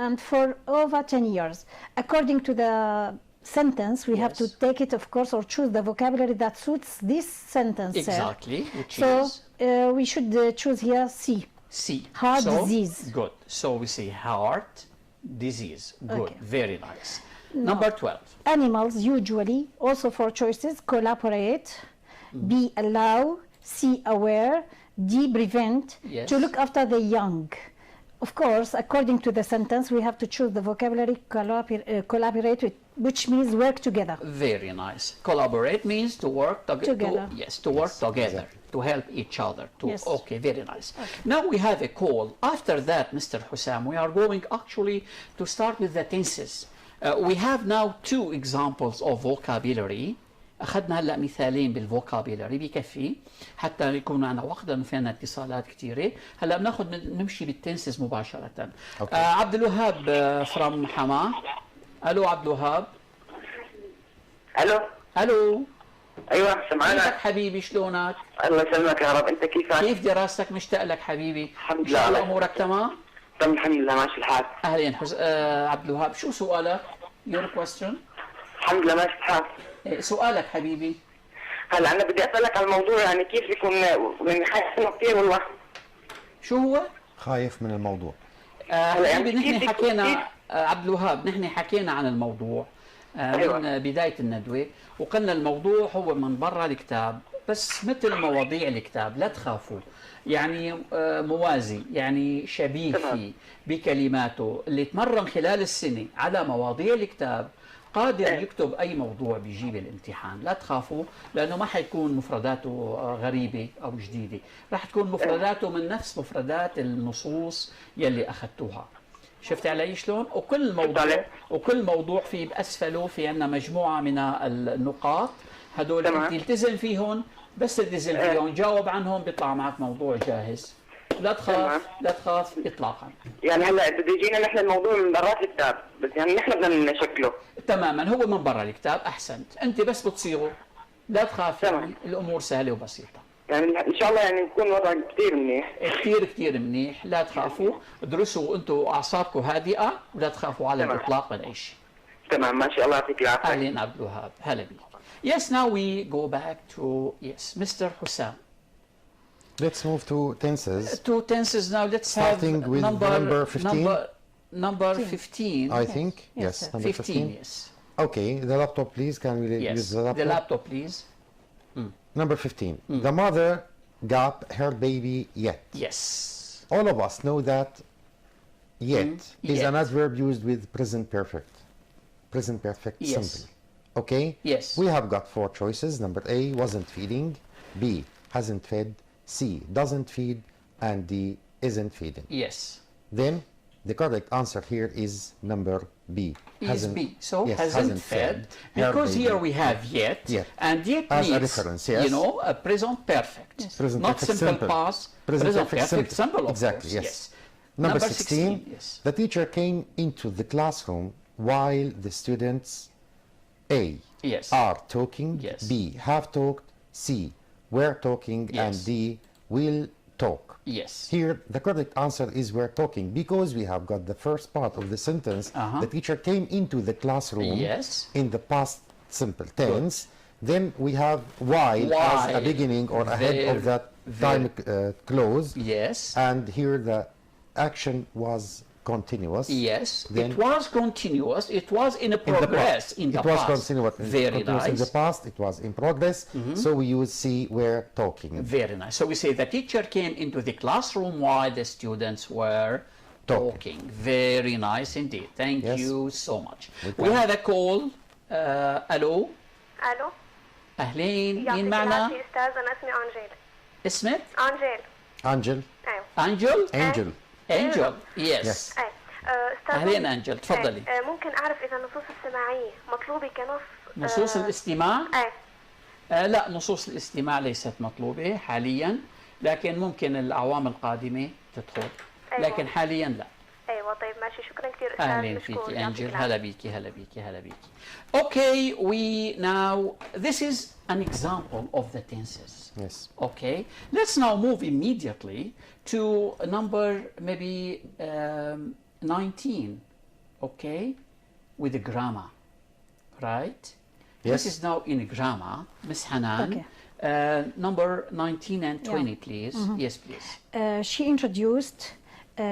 And for over 10 years, according to the sentence, we have to take it, of course, or choose the vocabulary that suits this sentence. Exactly. We should choose here C. Heart disease. Good. So we say heart disease. Good. Okay. Very nice. Number 12. Animals usually, also 4 choices: cooperate, B allow, C aware, D prevent, to look after the young. Of course, according to the sentence, we have to choose the vocabulary collaborate, which means work together. Very nice. Collaborate means to work together. To work together. Exactly. To help each other. Yes. Okay, very nice. Now we have a call. After that, Mr. Hussam, we are going actually to start with the tenses. We have now 2 examples of vocabulary اخذنا هلا مثالين بالفوكابيلاري بكفي حتى يكون معنا وقت لانه فينا اتصالات كثيره. هلا بناخذ نمشي بالتنسز مباشره. عبد الوهاب فروم حما. الو عبد الوهاب. الو. الو. ايوه كيفك سمعنا. حبيبي شلونك؟ الله يسلمك يا رب، انت كيفك؟ كيف دراستك؟ مشتاق لك حبيبي. الحمد ان شاء الله لله. امورك تمام؟ تمام الحمد لله ماشي الحال. اهلين عبد الوهاب، شو سؤالك؟ Your question؟ الحمد لله ماشي الحال. سؤالك حبيبي. هلا انا بدي اسالك عن الموضوع، يعني كيف يكون، يعني خايف منه كثير والله. شو هو؟ خايف من الموضوع. هلا يعني حبيبي نحن كيف- حكينا كيف- عبد الوهاب، نحن حكينا عن الموضوع أيوة. من بداية الندوة، وقلنا الموضوع هو من برا الكتاب، بس مثل مواضيع الكتاب لا تخافوا، يعني موازي، يعني شبيه تمام. فيه بكلماته. اللي تمرن خلال السنة على مواضيع الكتاب قادر يكتب أي موضوع بيجيب الامتحان، لا تخافوا، لأنه ما حيكون مفرداته غريبة أو جديدة، راح تكون مفرداته من نفس مفردات النصوص يلي أخذتوها. شفت علي شلون؟ وكل موضوع في بأسفله في عندنا مجموعة من النقاط، هدول تمام. انت التزم فيهم، بس تلتزم فيهم، جاوب عنهم، بيطلع معك موضوع جاهز. لا تخاف، تمام. لا تخاف اطلاقا. يعني هلا بده يجينا نحن الموضوع من برات الكتاب، بس يعني نحن بدنا نشكله. تماما، هو من برا الكتاب احسنت، انت بس بتصيغه، لا تخاف، تمام. يعني الامور سهله وبسيطه. يعني ان شاء الله يعني يكون وضع كثير منيح. كثير كثير منيح، لا تخافوا، ادرسوا انتم اعصابكم هادئه، ولا تخافوا على تمام. الاطلاق من اي شيء. تمام ماشي، الله يعطيك العافيه. اهلين عبد الوهاب، هلا بك. Yes, now we go back to Mr. Hussam. Let's move to tenses. Two tenses now. Let's have Starting with number 15? Number 15. I think. Yes, sir. number 15, 15. yes. Okay, the laptop, please. Can we Yes, use the laptop? the laptop, please. Number 15. The mother got her baby yet. Yes. All of us know that yet is Yet. an adverb used with present perfect. Present perfect Yes. simple. Okay? Yes. We have got 4 choices. Number A, wasn't feeding. B, hasn't fed. C, doesn't feed. And D, isn't feeding. Yes. Then the correct answer here is number B. Is B. So yes, hasn't fed. her Because baby. here we have yet. Yet. And yet As a means, reference, yes. you know, a present perfect. Present Not perfect simple simple. past. Present perfect simple, of Exactly, course. yes. Number 16, yes. the teacher came into the classroom while the students A, Yes. are talking, Yes. B, have talked, C, were talking, and Yes. D, will talk. Yes. Here, the correct answer is were talking because we have got the first part of the sentence. The teacher came into the classroom Yes. in the past simple tense. Then we have while as a While. beginning or ahead of that time clause. Yes. And here the action was continuous. Yes. Then- It was continuous. It was in a In the progress past. in the it past. was continuous. Very continuous nice. in the past. It was in progress. So we use see were talking. Very nice. So we say the teacher came into the classroom while the students were talking. Very nice indeed. Thank Yes. you so much. Welcome. We have a call. الو. الو اهلين، مين يعطيك معنا؟ العافية استاذ، انا اسمي انجيل. اسمك؟ انجيل. Angel. ايوه. انجل؟ Angel. انجل. Yes. يس. اي استاذ اهلين انجل، تفضلي. ممكن اعرف اذا النصوص السماعية مطلوبة كنص؟ نصوص الاستماع؟ اي لا، نصوص الاستماع ليست مطلوبة حاليا، لكن ممكن الأعوام القادمة تدخل، أيوة. لكن حاليا لا. ايوه. طيب ماشي، شكرا كثير استاذ. أهلين مشكور. فيكي يعطيك أنجل، العافية. هلا بيكي هلا بيكي هلا بيكي. Okay, we now, this is an example of the tenses. Yes. Okay, let's now move immediately to number maybe 19, okay, with the grammar, right? Yes. This is now in grammar, Miss Hanan. Okay. Number 19 and 20, please. Yes, please. She introduced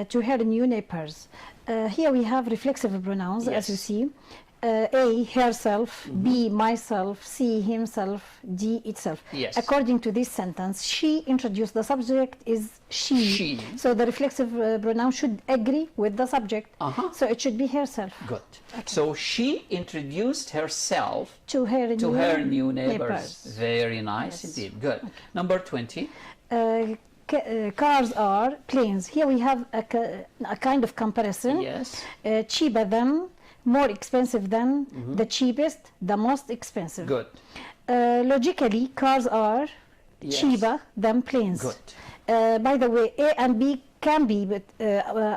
to her new neighbors. Here we have reflexive pronouns, as you Yes. see. A, herself, B, myself, C, himself, D, itself. Yes. According to this sentence, she introduced, the subject is she. She. So the reflexive pronoun should agree with the subject. Uh-huh. So it should be herself. Good. So she introduced herself To her to new, her new neighbors. neighbors. Very nice Yes. indeed. Good. Number 20. Cars are planes. Here we have a kind of comparison. Yes. Cheaper than, more expensive than, the cheapest, the most expensive. Good. Logically, cars are Yes. cheaper than planes. Good. By the way, A and B can be, but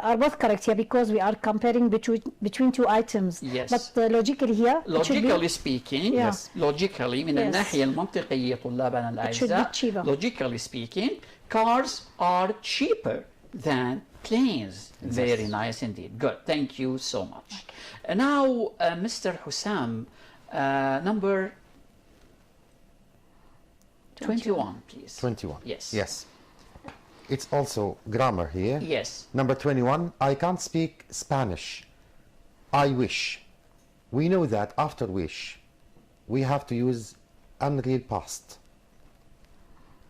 are both correct here because we are comparing between two items. Yes. But logically here, it should Logically be, speaking, Yeah. yes. Logically من Yes. الناحية المنطقية طلابنا الأعزاء, cheaper. logically speaking, cars are cheaper than planes. Very nice indeed. Good. Thank you so much. Now, Mr. Hussam, number 21, please. 21. Yes. Yes. It's also grammar here. Yes. Number 21, I can't speak Spanish. I wish. We know that after wish, we have to use unreal past.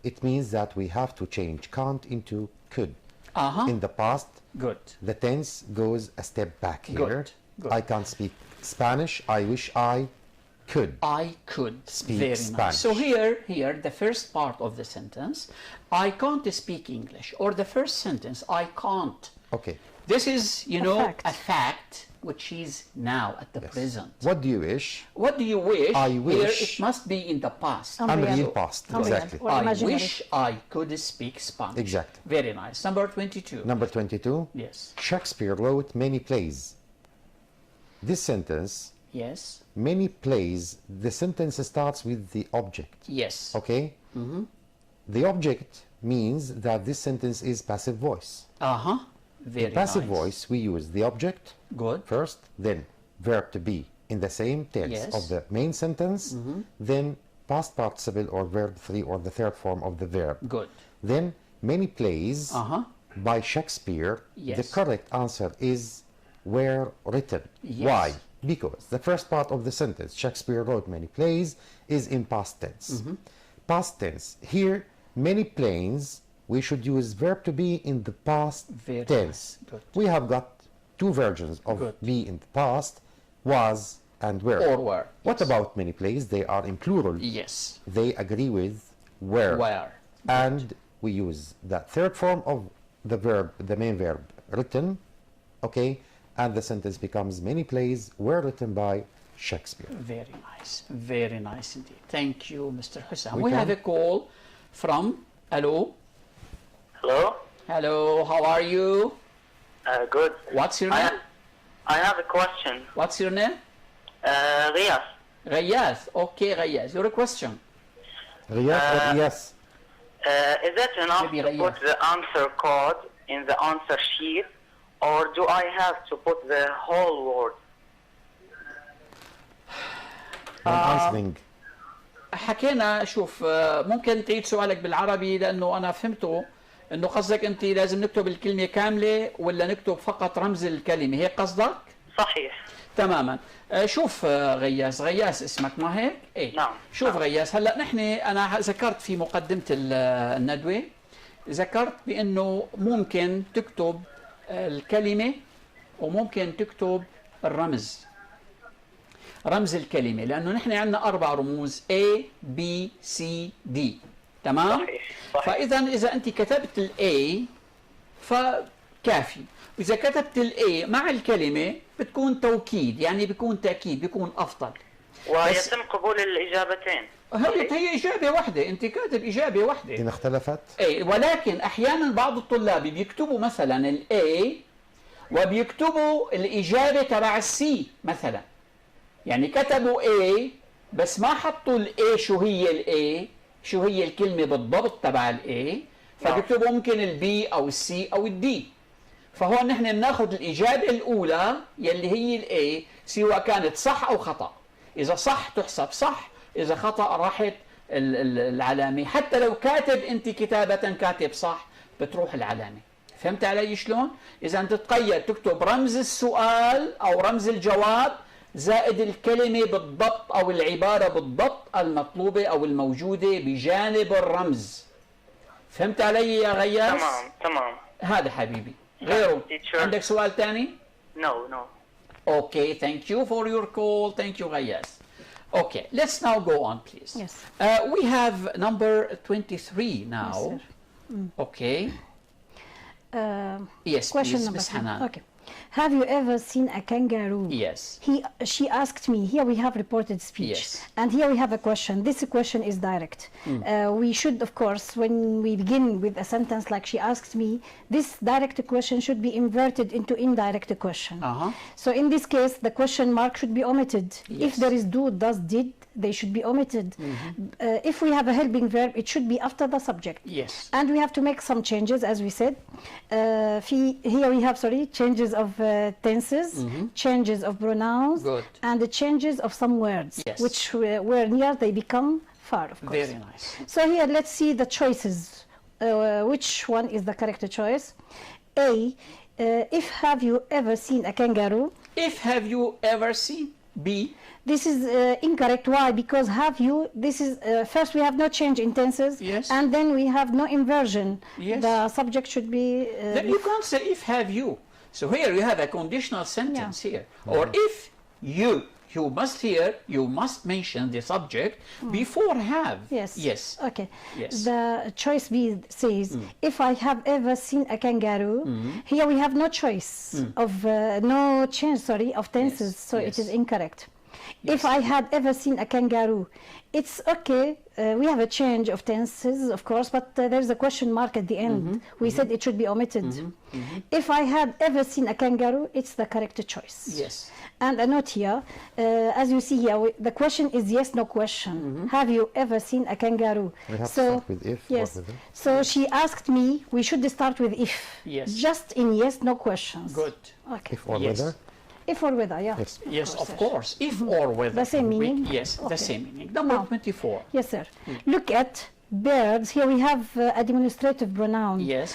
It means that we have to change can't into could. Uh-huh. In the past, Good. the tense goes a step back here. Good, good. I can't speak Spanish. I wish I could. I could. Speak Very Spanish. nice. So here, the first part of the sentence, I can't speak English, or the first sentence, I can't. Okay. This is, you A know, fact. a fact which is now at the present. What do you wish? What do you wish? I Here wish- it must be in the past. Unreal past. Unreal. Exactly. Or I imaginary. wish I could speak Spanish. Exactly. Very nice. Number 22. Number 22. Yes. Shakespeare wrote many plays. This sentence, Yes. many plays, the sentence starts with the object. Yes. Okay? The object means that this sentence is passive voice. Uh-huh. Very Passive nice. voice, we use the object Good. first, then verb to be in the same tense Yes. of the main sentence, then past participle or verb 3 or the third form of the verb. Good. Then many plays Uh-huh. by Shakespeare, Yes. the correct answer is were written. Yes. Why? Because the first part of the sentence, Shakespeare wrote many plays, is in past tense. Past tense. Here, many plays, we should use verb to be in the past Very tense. nice. Good. We have got two versions of Good. be in the past, was and were. Or were. What Yes. about many plays? They are in plural. Yes. They agree with were. Were. And we use that third form of the verb, the main verb, written, okay, and the sentence becomes many plays were written by Shakespeare. Very nice. Very nice indeed. Thank you, Mr. Hussam. We We have can- a call from, hello? Hello? Hello, how are you? Good. What's your I name? have a question. What's your name? Riyas, Rayaz. Okay, Rayaz. Your question. Riyad or yes? Is it enough Maybe to Riyas. put the answer code in the answer sheet, or do I have to put the whole word? When answering. حكينا شوف ممكن تعيد سؤالك بالعربي لأنه أنا فهمته إنه قصدك أنت لازم نكتب الكلمة كاملة ولا نكتب فقط رمز الكلمة هيك قصدك؟ صحيح. تماما. شوف غياس اسمك ما هيك؟ ايه نعم. شوف نعم. غياس هلا نحن انا ذكرت في مقدمة الندوة ذكرت بانه ممكن تكتب الكلمة وممكن تكتب الرمز رمز الكلمة لأنه نحن عندنا 4 رموز A B C D تمام؟ صحيح. صحيح. فإذا إذا أنت كتبت ال A فكافي وإذا كتبت ال A مع الكلمة بتكون توكيد يعني بيكون تأكيد بيكون أفضل ويتم قبول الإجابتين. هي إجابة واحدة أنت كاتب إجابة واحدة إن اختلفت ايه ولكن احيانا بعض الطلاب بيكتبوا مثلا الاي وبيكتبوا الاجابه تبع السي مثلا يعني كتبوا اي بس ما حطوا الاي شو هي الاي شو هي الكلمه بالضبط تبع الاي فبيكتبوا ممكن البي او السي او الدي فهون نحن بناخذ الاجابه الاولى يلي هي الاي سواء كانت صح او خطا اذا صح تحسب صح اذا خطا راحت العلامة حتى لو كاتب أنت كتابة كاتب صح بتروح العلامة فهمت علي شلون؟ إذا أنت تقيد تكتب رمز السؤال أو رمز الجواب زائد الكلمة بالضبط أو العبارة بالضبط المطلوبة أو الموجودة بجانب الرمز فهمت علي يا غياس؟ تمام. هذا حبيبي غيره Teacher. عندك سؤال تاني؟ No. Okay, thank you for your call. Thank you, Rayas. Okay, let's now go on, please. Yes. We have number 23 now. Yes, sir. Okay. Uh, Yes, question please, number Ms. 3. Hanan. Okay. Have you ever seen a kangaroo? Yes. She asked me. Here we have reported speech, Yes. and here we have a question. This question is direct. We should, of course, when we begin with a sentence like she asked me, this direct question should be inverted into indirect question. So in this case, the question mark should be omitted. Yes. If there is do, does, did, they should be omitted. If we have a helping verb, it should be after the subject. Yes. And we have to make some changes, as we said. Here we have, changes of tenses, changes of pronouns, Good. and the changes of some words, Yes. which were near, they become far, of course. Very nice. So here, let's see the choices. Which one is the correct choice? A, if have you ever seen a kangaroo? If have you ever seen? B. This is incorrect. Why? Because have you, this is, first we have no change in tenses, Yes. and then we have no inversion. Yes. The subject should be... Then you can't say if have you. So here you have a conditional sentence here. Or if you must mention the subject before have. Yes. Yes. Okay. Yes. The choice B says, if I have ever seen a kangaroo, here we have no choice of, no change, of tenses, Yes. so Yes. it is incorrect. Yes. If I had ever seen a kangaroo, it's okay. We have a change of tenses, of course, but there's a question mark at the end. We said it should be omitted. If I had ever seen a kangaroo, it's the correct choice. Yes. And a note here, as you see here, the question is yes, no question. Have you ever seen a kangaroo? We have to start with if or yes. with if. So she asked me, we should start with if. Yes. Just in yes, no questions. Good. Okay. If or Yes. whether? If or whether, yeah. Yes. Yes, of course. If or whether. The same meaning? Yes, Okay. the same meaning. Number Now. 24. Yes, sir. Look at birds. Here we have a demonstrative pronoun. Yes.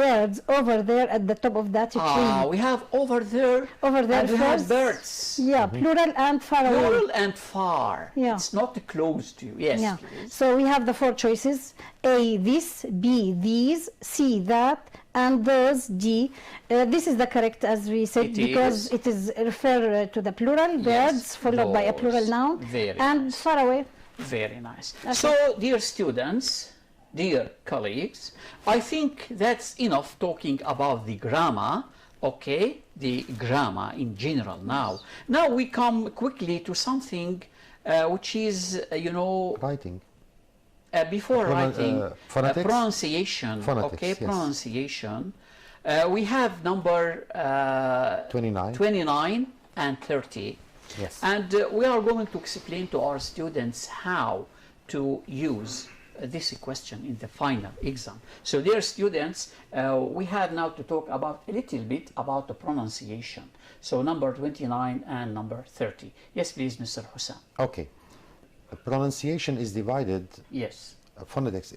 Birds over there at the top of that tree. We have over there. Over there and we have first. birds. Yeah, plural and far away. Plural and far. Yeah. It's not close to you. Yes, Yeah. please. So we have the four choices: A, this; B, these; C, that; and those, D. This is the correct, as we said, It because is. it is refer to the plural, Yes, birds, followed by a plural those. noun, Very and nice. far away. Very nice. Okay. So, dear students, dear colleagues, I think that's enough talking about the grammar, okay? The grammar in general now. Now we come quickly to something which is, Writing. before writing, phonetics? pronunciation, Phonetics, okay? yes. Pronunciation. We have number 29. 29 and 30. Yes. And we are going to explain to our students how to use this question in the final exam. So dear students, we have now to talk about a little bit about the pronunciation. So number 29 and number 30. Yes, please, Mr. Hussein. Okay. Pronunciation is divided, Yes. phonetics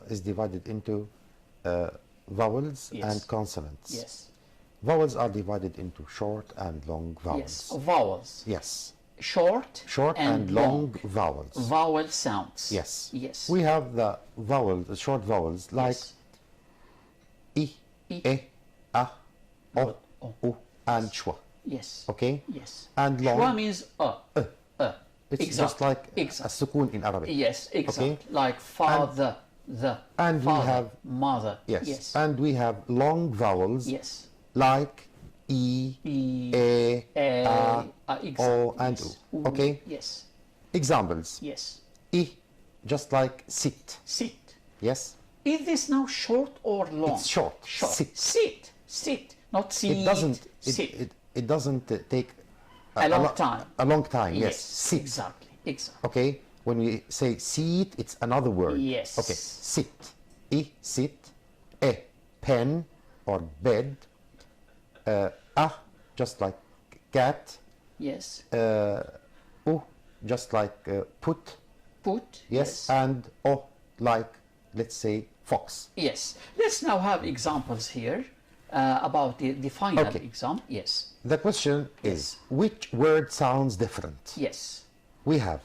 is divided into vowels Yes. and consonants. Yes. Vowels are divided into short and long vowels. Yes. Vowels. Yes. Short, Short and long vowels. Vowel sounds. Yes. Yes. We have the vowels, the short vowels like Yes. I, I. E, A, O, O. U, and Schwa. Yes. Okay? Yes. And long. Shwa means It's exactly. just like Exactly. a sukun in Arabic. Yes, exactly. Okay. Like father, and we father, have- mother. Yes. Yes. And we have long vowels Yes. like E, E, A, exactly. O, and yes. U. Okay? Yes. Examples. Yes. I, just like sit. Sit. Yes? Is this now short or long? It's short. Short. Sit. Sit. Sit. Not sit. It doesn't. Sit. It doesn't take A long lo- time. A long time. Yes. Sit. Exactly. Exactly. Okay. When we say seat, it's another word. Yes. Okay. Sit. I, sit. E, pen or bed. A, just like cat. Yes. U, just like put. Put. Yes. And O, like, let's say, fox. Yes. Let's now have examples here about the final Okay. exam. Yes. The question is, which word sounds different? Yes. We have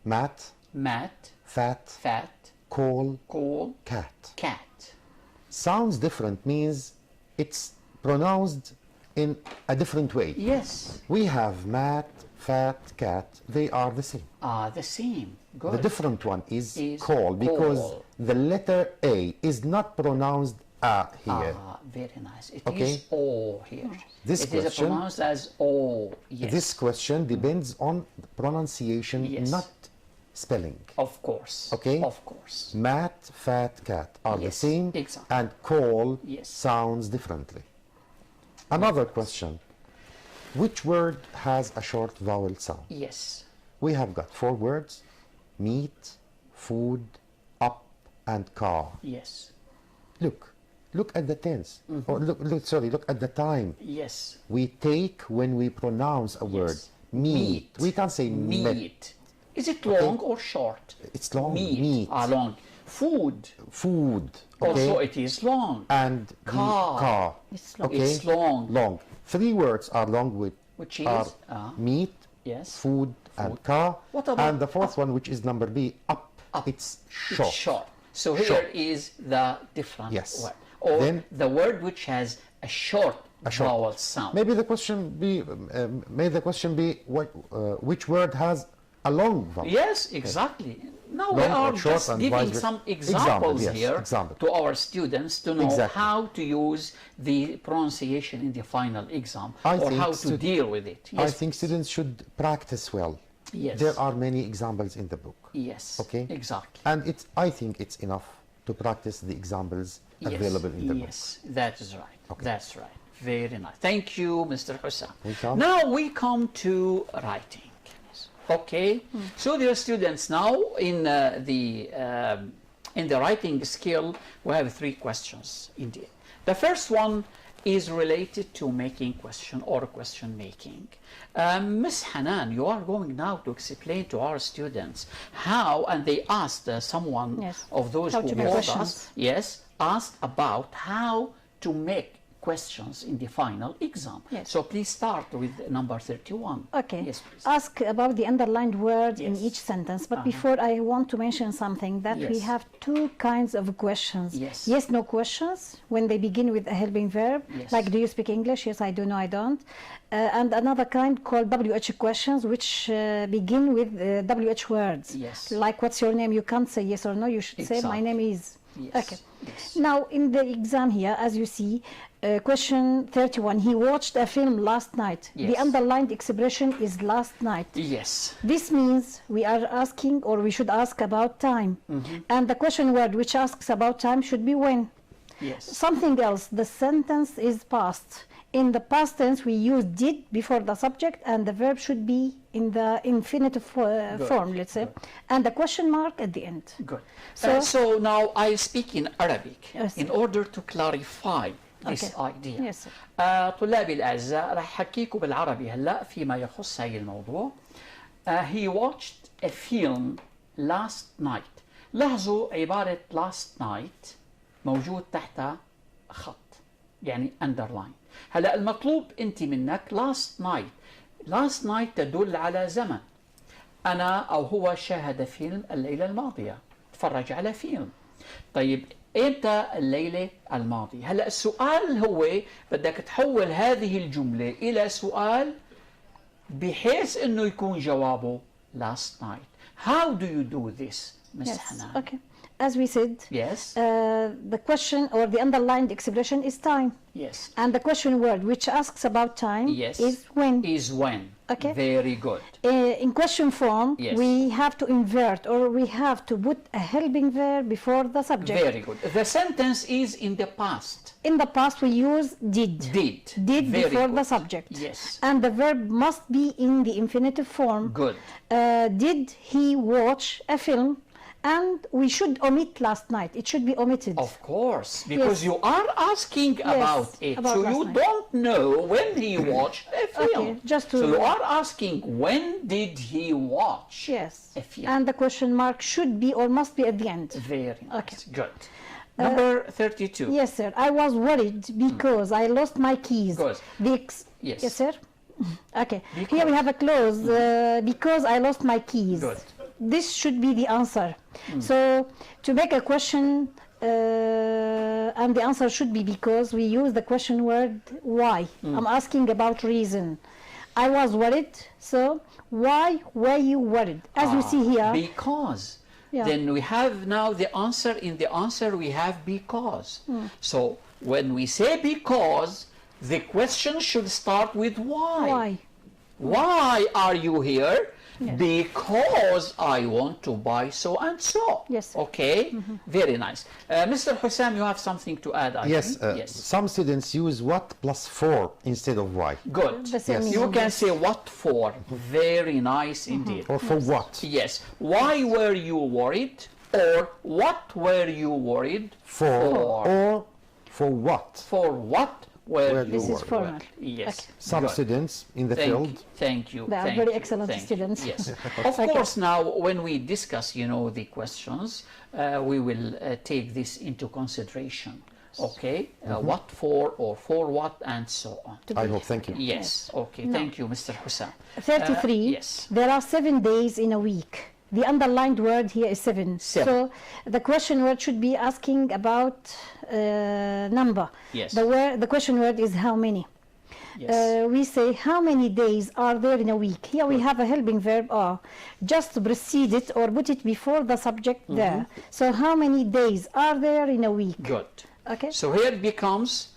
mat, Mat, fat, fat, call, call, cat. cat. Sounds different means it's pronounced in a different way. Yes. We have mat, fat, cat. They are the same. The same. Good. The different one is Is call because call. the letter A is not pronounced A here. very nice. It Okay. is O here. This it is question- pronounced as O. Yes. This question depends on pronunciation, Yes. not spelling. Of course. Okay. Of course. Mat, fat, cat are the Yes, same, exactly. and call Yes. sounds differently. Another question. Which word has a short vowel sound? Yes. We have got 4 words: meat, food, up, and car. Yes. Look at the tense. Or look at the time Yes. we take when we pronounce a word. Yes. Meat. We can't say meat. Meat. Is it long or short? It's long. Meat. Long. Food. Food. Okay. Also, it is long. And the car. It's long. Okay. It's long. Long. 3 words are long, Which are is meat, yes. food, and car. What about and the 4th one, which is number B, up. It's short. It's short. So here Short. is the different Yes. word. Or Then- the word which has a short vowel sound. Maybe the question be, which word has a long vowel? Yes, exactly. Now we Long are or short just and giving vice versa. some examples Example, yes, here example. to our students to know Exactly. how to use the pronunciation in the final exam I or think how to stud- deal with it. I Yes, think students should practice well. Yes. There are many examples in the book. yes, Okay. exactly. And I think it's enough to practice the examples available in the book. Yes, that is right. Okay. That's right. Very nice. Thank you, Mr. Hussam. Welcome. Now we come to writing. Okay. So, dear students, now in the writing skill, we have 3 questions indeed. The first one is related to making question or question making. Miss Hanan, you are going now to explain to our students how, and they asked someone Yes. of those How who to make called questions. us, yes, asked about how to make questions in the final exam. Yes. So please start with number 31. Okay. Yes, please. Ask about the underlined word in Yes. each sentence. But before, I want to mention something that we Yes. have 2 kinds of questions. Yes. Yes, no questions when they begin with a helping verb. Yes. Like, do you speak English? Yes, I do. No, I don't. And another kind called WH questions, which begin with WH words. Yes. Like, what's your name? You can't say yes or no. You should say, my Exactly. name is. Yes. Okay. Yes. Now, in the exam here, as you see, question 31, he watched a film last night. Yes. The underlined expression is last night. Yes. This means we are asking, or we should ask about time. And the question word which asks about time should be when. Yes. Something else, the sentence is past. In the past tense, we use did before the subject, and the verb should be in the infinitive form, let's say, and the question mark at the end. Good. So- So now I speak in Arabic Yes. in order to clarify this Okay. idea. Yes, sir. طلابي الأعزاء راح أحكيكم بالعربي هلا فيما يخص هاي الموضوع. He watched a film last night. لاحظوا عبارة last night موجود تحتها خط يعني underline. هلا المطلوب أنت منك last night تدل على زمن. أنا أو هو شاهد فيلم الليلة الماضية، تفرج على فيلم. طيب إمتى الليلة الماضية؟ هلا السؤال هو بدك تحول هذه الجملة إلى سؤال بحيث إنه يكون جوابه last night. How do you do this, Miss Yes. Hanan? Okay. As we said, Yes. the question or the underlined expression is time. Yes. And the question word which asks about time Yes. is when. Is when. Okay. Very good. In question form, Yes. we have to invert, or we have to put a helping verb before the subject. Very good. The sentence is in the past. In the past, we use did. Did. Did Very before the good. subject. Yes. And the verb must be in the infinitive form. Good. Did he watch a film? And we should omit last night. It should be omitted. Of course, because Yes. you are asking about it, about so last you night. don't know when he watched a film. Okay, just to- So you are asking when did he watch Yes. a film. And the question mark should be or must be at the end. Very nice. Okay. Good. Number 32. Yes, sir. I was worried because I lost my keys. Good. Yes. Yes, sir. Okay. Here we have a clause, because I lost my keys. Good. This should be the answer. So to make a question, and the answer should be because, we use the question word why. I'm asking about reason. I was worried, so why were you worried? As you see here, Because. Yeah. Then we have now the answer. In the answer we have because. So when we say because, the question should start with why. Why? Why are you here? Yes. Because I want to buy so and so. Yes. Okay. Very nice. Mr. Hussam, you have something to add? I Yes, think? Yes. some students use what plus 4 instead of why. Good. The same Yes. You meaning. can say what for. Very nice indeed. Or for what? Yes. Why were you worried? Or what were you worried For. Or for what? For what were you This is worried? formal. Yes. Okay. Some Good. students in the Thank field. you. Thank you. They are thank very you, excellent thank you. students. Yes. Of course, now when we discuss, the questions, we will take this into consideration. Okay. What for or for what and so on. I hope, thank you. Yes. Okay. Thank you, Mr. Hussam. 33. Yes. There are 7 days in a week. The underlined word here is 7. Seven. So the question word should be asking about number. Yes. The question word is how many. Yes. We say how many days are there in a week. Here we have a helping verb are. Just precede it or put it before the subject there. So how many days are there in a week? Good. Okay. So here it becomes,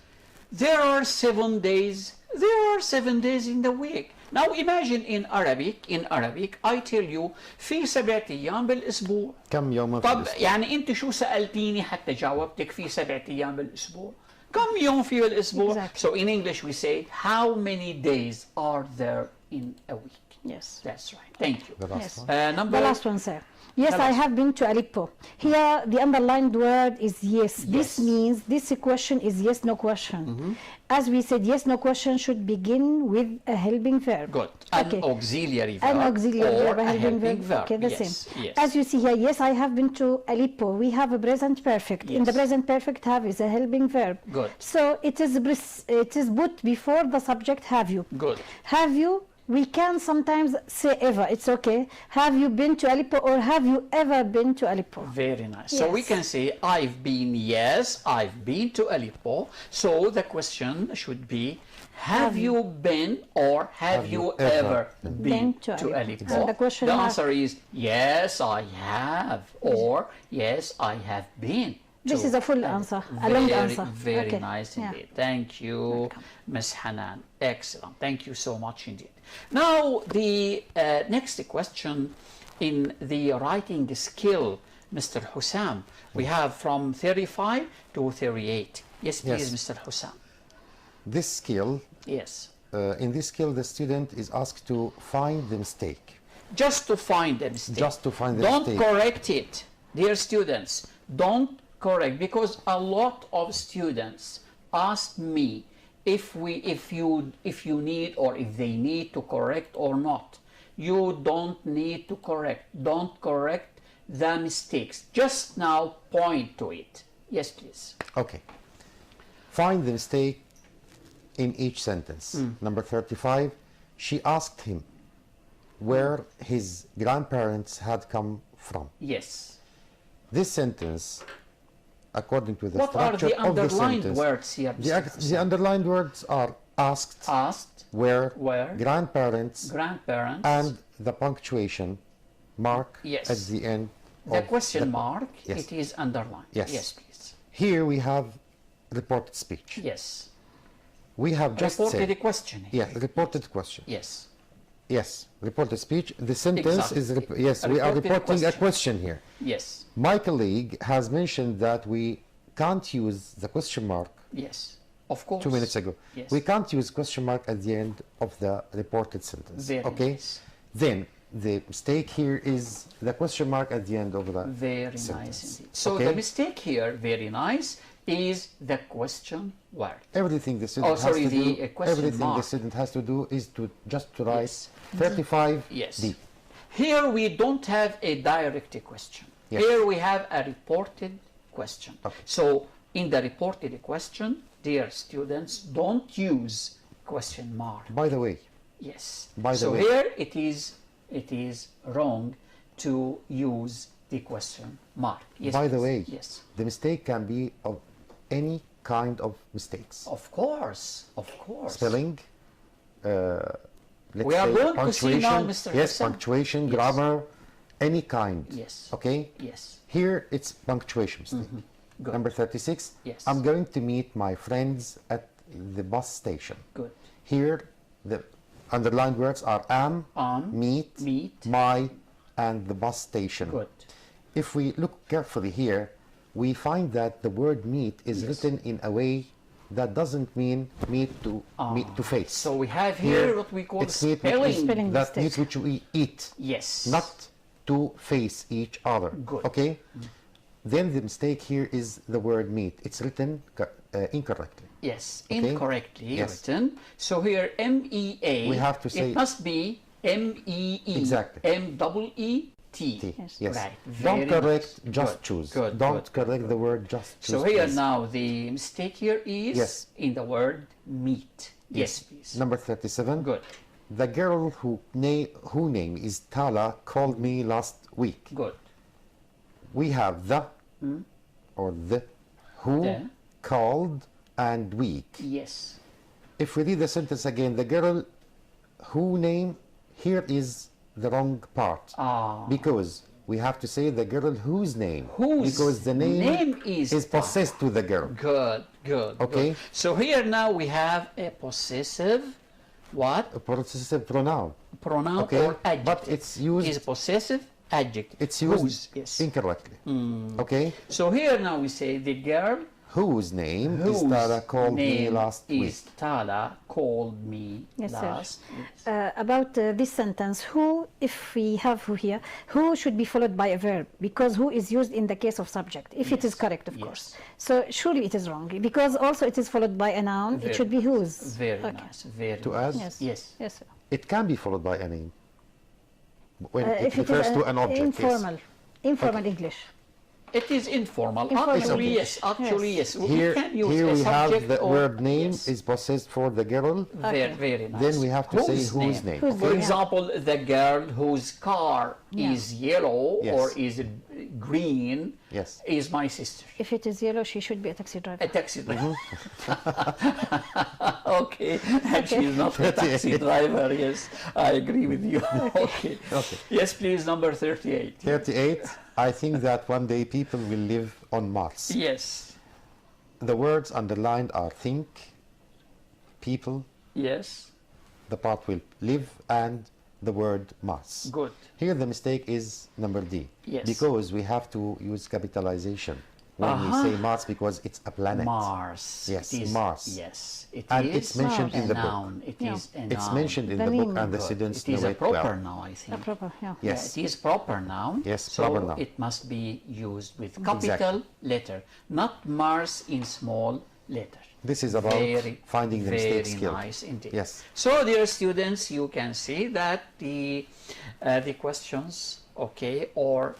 there are 7 days. There are 7 days in the week. Now imagine in Arabic I tell you في 7 أيام بالأسبوع. كم يوما في طب الأسبوع؟ يعني أنت شو سألتيني حتى جاوبتك في 7 أيام بالأسبوع؟ كم يوم في الأسبوع؟ Exactly. So in English we say how many days are there in a week? Yes. That's right. Thank you. The last Yes. one. Number The last one, sir. Yes, The I last have been to Aleppo. Here, the underlined word is yes. This Yes. means this question is yes, no question. As we said, yes, no question should begin with a helping verb. Good. An Okay. auxiliary verb. An auxiliary or verb, a a helping helping verb. Okay, the Yes. same. Yes. As you see here, yes, I have been to Aleppo. We have a present perfect. In the Yes. present perfect, have is a helping verb. Good. So it is put before the subject have you. Good. Have you? We can sometimes say ever. It's okay. Have you been to Aleppo or have you ever been to Aleppo? Very nice. So we Yes. can say I've been, yes, I've been to Aleppo. So the question should be have you been or have you ever been to Aleppo? And the question the mark- answer is yes, I have, or yes, I have been. This to is a full Aleppo. answer, a long Very, answer. Very Okay. nice Yeah. indeed. Thank you, Welcome. Ms. Hanan. Excellent. Thank you so much indeed. Now, the next question in the writing skill, Mr. Hussam, we have from 35 to 38. Yes, please, Yes. Mr. Hussam. This skill, Yes. in this skill, the student is asked to find the mistake. Just to find a mistake. Just to find the Don't mistake. correct it, dear students. Don't correct, because a lot of students ask me if you need or if they need to correct or not. You don't need to correct. Don't correct the mistakes. Just now point to it. Yes, please. Okay. Find the mistake in each sentence. Number 35, she asked him where his grandparents had come from. Yes. This sentence, according to the What are structure the of the underlined sentence, words here, Mr. the Hussam? underlined words are asked, Asked, where, where, grandparents, grandparents, and the punctuation mark Yes. at the end. the of question the- mark, Yes. it is underlined. Yes. Yes, please. Here we have reported speech. Yes. We have just Reported said, a question. yes, reported question. Yes. Yes, reported speech. The sentence Exactly. is, yes, we are Reported reporting a question. question here. Yes. My colleague has mentioned that we can't use the question mark Yes. Of course. 2 minutes ago. Yes. We can't use question mark at the end of the reported sentence. Very okay? nice. Then the mistake here is the question mark at the end of the Very nice sentence. indeed. So Okay? the mistake here, very nice, is the question word. Everything the student sorry, has to the, do, question everything mark. the student has to do is to just to write Yes. 35 Yes. D. Here we don't have a direct question. Yes. Here we have a reported question. Okay. So in the reported question, dear students, don't use question mark. By the way, Yes. By the so way- here it is wrong to use the question mark. Yes, by the please. way, Yes. the mistake can be of any kind of mistakes. Of course. Of course. Spelling, let's We are say going to see now, punctuation, Mr. yes, Hassan. punctuation, Yes. grammar, any kind. Yes. Okay. Yes. Here it's punctuation mistake. Good. Number 36. Yes. I'm going to meet my friends at the bus station. Good. Here, the underlined words are am, meet, my, and the bus station. Good. If we look carefully here, we find that the word meet is written in a way that doesn't mean meet to face. So we have here what we call it's spelling. that meat which we eat. Yes. Not to face each other. Good. Okay? Then the mistake here is the word meet. It's written incorrectly. Yes, Okay? incorrectly Yes. written. So here M-E-A, We have to say- it must be M-E-E. Exactly. M-E-E-T. T. Yes. Yes. Right. Don't Very correct nice. just Good. choose. Good. Don't Good. correct the word just choose. So here please. now the mistake here is Yes. in the word meet. Yes, please. Number 37. Good. The girl who name is Tala called me last week. Good. We have the or the, who, The. called, and week. Yes. If we read the sentence again, the girl who name, here is the wrong part. Because we have to say the girl whose name. Whose because the name is possessed to the girl. Good, good. Okay. Good. So here now we have a possessive, what? A possessive pronoun. Pronoun Okay, or adjective. but it's used- Is possessive adjective. It's used Whose, yes. incorrectly. Okay. So here now we say the girl Whose name is whose Tala called me name last is week. Tala called me Yes, sir. last week. About this sentence, who, if we have who here, who should be followed by a verb, because who is used in the case of subject, if it is correct, of Yes. course. So surely it is wrong, because also it is followed by a noun, it should be whose. Very Okay. nice. Very To nice. add, Yes. Yes. Yes, sir. it can be followed by a name. When it If it refers is to an object. informal, informal English. It is informal. Informal. Actually, Yes. yes. Actually, yes. We Here, can use here a we have subject the or- word name yes. is possessed for the girl. Very, very nice. Then we have to say whose name. Whose For name? example, the girl whose car Yeah. is yellow Yes. or is green Yes. is my sister. If it is yellow, she should be a taxi driver. A taxi driver. Okay, and she's not a taxi driver. Yes, I agree with you. Okay. Okay. Yes, please, number 38. 38. I think that one day people will live on Mars. Yes, The words underlined are think, people, yes, the part will live, and the word Mars. good. Here the mistake is number D. Yes. Because we have to use capitalization when we say Mars because it's a planet. Mars. Yes, It is, Mars. Yes, it And is it's mentioned a in the noun. book. It Yeah. is a noun. It's mentioned in The the book name. and the Good. students It is know a it proper well. noun, I think. A proper, yeah. Yes. Yeah, it is proper noun. Yes, so proper noun. it must be used with capital letter, not Mars in small letter. This is about finding the mistake skill. Very nice indeed. Yes. So, dear students, you can see that the questions, okay, or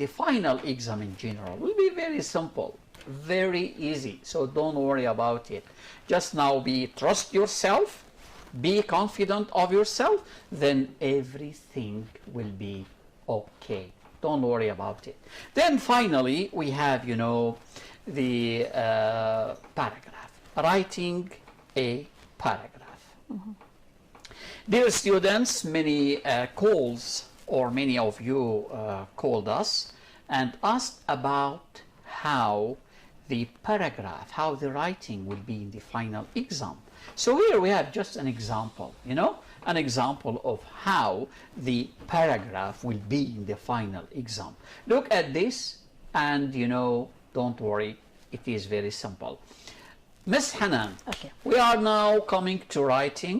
the final exam in general will be very simple, very easy. So don't worry about it. Just now trust yourself, be confident of yourself, then everything will be okay. Don't worry about it. Then finally we have the paragraph, writing a paragraph. Dear students, many calls, or many of you called us and asked about how the paragraph, how the writing will be in the final exam. So here we have just an example, an example of how the paragraph will be in the final exam. Look at this and, don't worry, it is very simple. Miss Hanan, Okay. we are now coming to write, a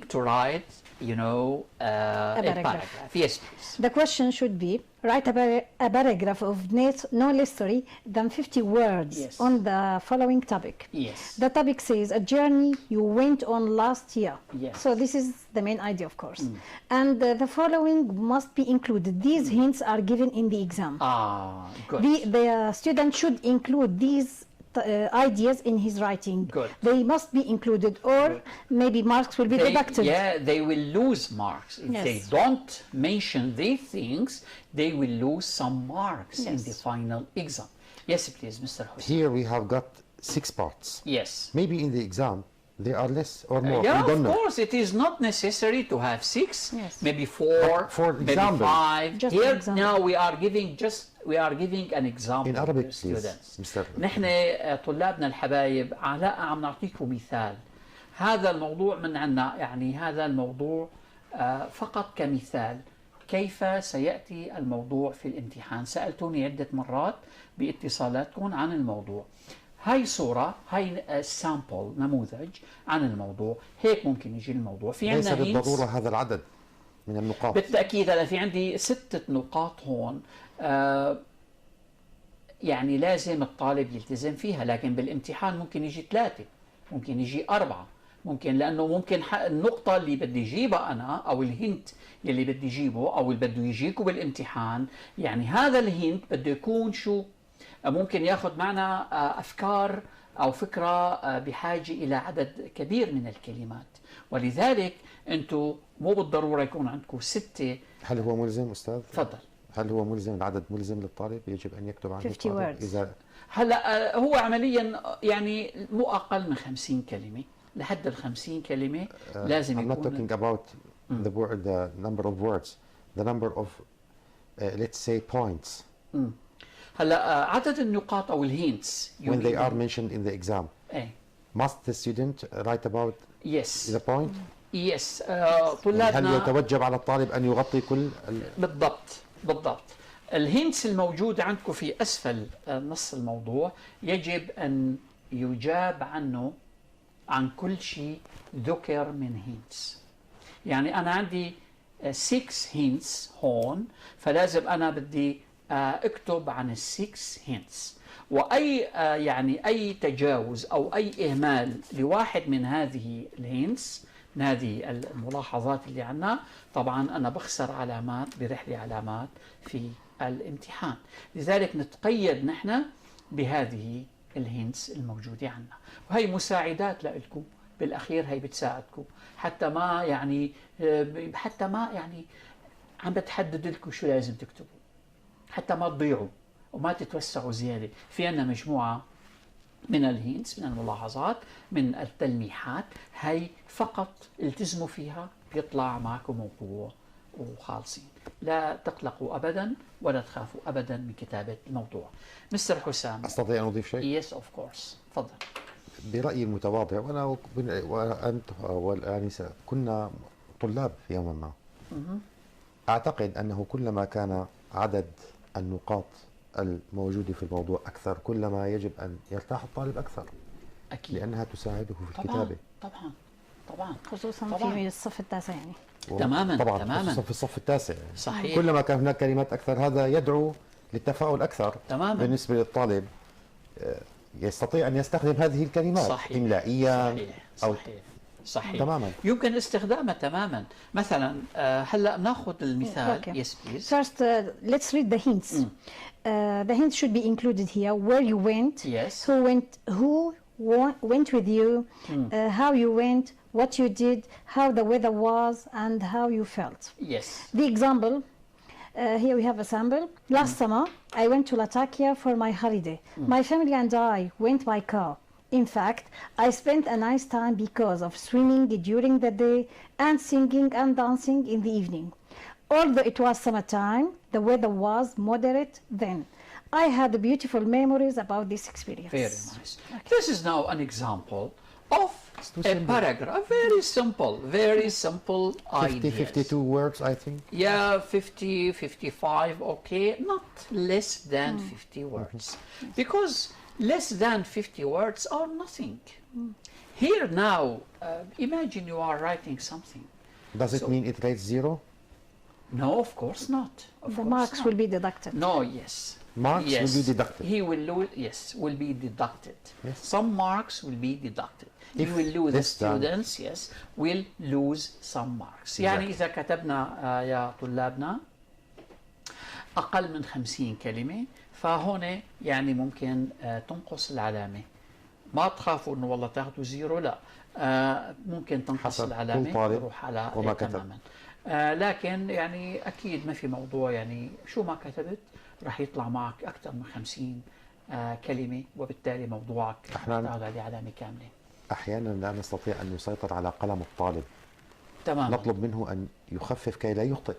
paragraph. Yes, please. The question should be, write a paragraph of no less than 50 words Yes. on the following topic. Yes. The topic says, a journey you went on last year. Yes. So this is the main idea, of course. And the following must be included. These hints are given in the exam. Good. The student should include these ideas in his writing. Good. They must be included, or maybe marks will be deducted. Yeah, they will lose marks. If Yes. they don't mention these things, they will lose some marks in Yes. the final exam. Yes, please, Mr. Hussein. Here we have got 6 parts. Yes. Maybe in the exam They are less or more. Yeah, We don't of know. course, it is not necessary to have 6, Yes. maybe 4, For maybe example. 5. Just Here an example. now we are giving an example In Arabic, to please, students. Mr. نحن طلابنا الحبايب علاء عم نعطيكم مثال. هذا الموضوع من عنا، يعني هذا الموضوع فقط كمثال كيف سيأتي الموضوع في الامتحان. سألتوني عدة مرات باتصالاتكم عن الموضوع. هاي صورة، هاي سامبل، نموذج عن الموضوع. هيك ممكن يجي الموضوع. في ليس عندنا بالضرورة هذا العدد من النقاط. بالتأكيد. هلا في عندي 6 نقاط هون، يعني لازم الطالب يلتزم فيها، لكن بالامتحان ممكن يجي 3، ممكن يجي 4، ممكن، لأنه ممكن النقطة اللي بدي أجيبها أنا أو الهنت اللي بدي أجيبه أو اللي بده يجيكم بالامتحان، يعني هذا الهنت بده يكون شو؟ ممكن ياخذ معنا أفكار أو فكرة بحاجة إلى عدد كبير من الكلمات، ولذلك أنتم مو بالضرورة يكون عندكم 6. هل هو ملزم أستاذ؟ تفضل. هل هو ملزم، العدد ملزم للطالب؟ يجب أن يكتب عنه 50 الطالب words. إذا هلا هو عمليا يعني مو أقل من 50 كلمة، لحد ال 50 كلمة لازم I'm not يكون. talking about the number of words, the number of let's say points هلا عدد النقاط أو الهينتس when they are mentioned in the exam. إيه. Must the student write about Yes. the point? Yes. هل طلابنا يتوجب على الطالب أن يغطي كل بالضبط. الهينتس الموجود عندكم في أسفل نص الموضوع يجب أن يجاب عنه، عن كل شيء ذكر من هينتس. يعني أنا عندي 6 هينتس هون، فلازم أنا بدي اكتب عن ال6 هينتس، وأي يعني أي تجاوز أو أي إهمال لواحد من هذه الهينتس، من هذه الملاحظات اللي عنا، طبعا أنا بخسر علامات، برح لي علامات في الامتحان. لذلك نتقيد نحن بهذه الهينتس الموجودة عنا، وهي مساعدات لكم بالأخير. هي بتساعدكم حتى ما يعني عم بتحدد لكم شو لازم تكتبوا، حتى ما تضيعوا وما تتوسعوا زيادة. في عنا مجموعة من الهينتس، من الملاحظات، من التلميحات، هي فقط التزموا فيها بيطلع معكم موضوع وخالصين. لا تقلقوا أبدا ولا تخافوا أبدا من كتابة الموضوع. مستر حسام، أستطيع أن أضيف شيء؟ Yes of course. تفضل. برأيي المتواضع، وأنت والآنسة كنا طلاب في يوم ما، أعتقد أنه كلما كان عدد النقاط الموجودة في الموضوع أكثر، كلما يجب أن يرتاح الطالب أكثر، أكيد. لأنها تساعده في طبعا الكتابة. طبعا خصوصا طبعاً. في الصف التاسع يعني. تماماً. خصوصا في الصف التاسع يعني. صحيح. كلما كان هناك كلمات أكثر هذا يدعو للتفاؤل أكثر. تماماً. بالنسبة للطالب يستطيع أن يستخدم هذه الكلمات صحيح. إملائيا أو صحيح. تماما يمكن استخدامها تماما. مثلا هلا ناخذ المثال. Okay. Yes please. First, let's read the hints. The hints should be included here. Where you went, Yes. who went with you, how you went, what you did, how the weather was, and how you felt. Yes. The example, here we have a sample. Last summer, I went to Latakia for my holiday. My family and I went by car. In fact, I spent a nice time because of swimming during the day and singing and dancing in the evening. Although it was summertime, the weather was moderate then. I had beautiful memories about this experience. Very nice. This is now an example of a simple. paragraph. Very simple 50, ideas. 52 words I think. Yeah, 50, 55, okay. Not less than 50 words. Because less than 50 words are nothing. Here now, imagine you are writing something. Does it mean it rates 0? No, of course not. Of The course marks not. will be deducted. No, yes. Marks Yes. will be deducted. He will lose, yes, will be deducted. Yes. Some marks will be deducted. If You will lose, the less than- students, yes, will lose some marks. يعني إذا كتبنا يا طلابنا أقل من 50 كلمة، فهون يعني ممكن تنقص العلامة. ما تخافوا إنه والله تاخذوا 0، لا. ممكن تنقص حسب كل العلامة طالب تروح على وما كتب. تماما. لكن يعني أكيد ما في موضوع، يعني شو ما كتبت راح يطلع معك أكثر من 50 كلمة، وبالتالي موضوعك أحياناً تاخذ عليه علامة كاملة. أحيانا لا نستطيع أن نسيطر على قلم الطالب. تماما. نطلب منه أن يخفف كي لا يخطئ،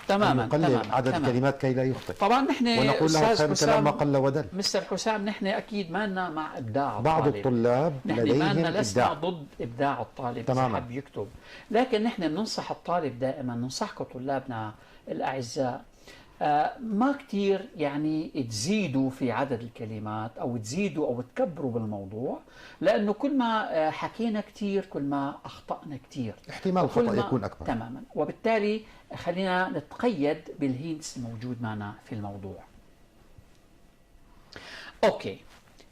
تماما. أن يقلل تماما. عدد تماما. الكلمات كي لا يخطئ. طبعا نحن ونقول له أستاذ خير كلام ما حسام، قل ودل. مستر حسام، نحن اكيد ما لنا مع ابداع بعض الطالب. الطلاب نحن ما لديهم لنا لسنا إبداع. ضد ابداع الطالب تماماً. اذا حب يكتب، لكن نحن بننصح الطالب دائما، ننصحكم طلابنا الاعزاء، ما كثير يعني تزيدوا في عدد الكلمات او تزيدوا او تكبروا بالموضوع، لانه كل ما حكينا كثير كل ما اخطانا كثير، احتمال الخطأ يكون أكبر. تماما. وبالتالي خلينا نتقيد بالهينتس الموجود معنا في الموضوع. Okay,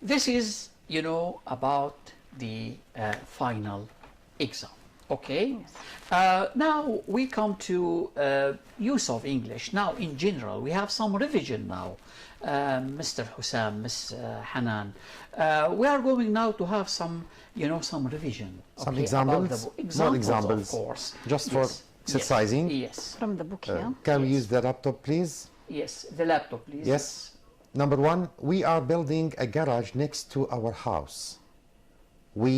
this is, you know, about the final exam. Okay, now we come to use of English. Now, in general, we have some revision now. Mr. Hussam, Miss Hanan, we are going now to have some, you know, some revision. Some okay, examples, about the book. more Examples, examples, of course. just for exercising. Yes. From the book here. Can we Yes. use the laptop, please? Yes. The laptop, please. Yes. Number one, we are building a garage next to our house. We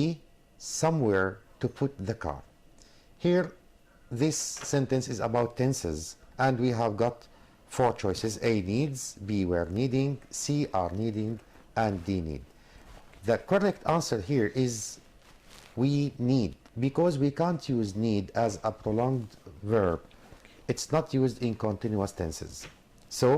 somewhere to put the car. Here, this sentence is about tenses, and we have got 4 choices. A needs, B were needing, C are needing, and D need. The correct answer here is we need, because we can't use need as a prolonged verb. It's not used in continuous tenses. So,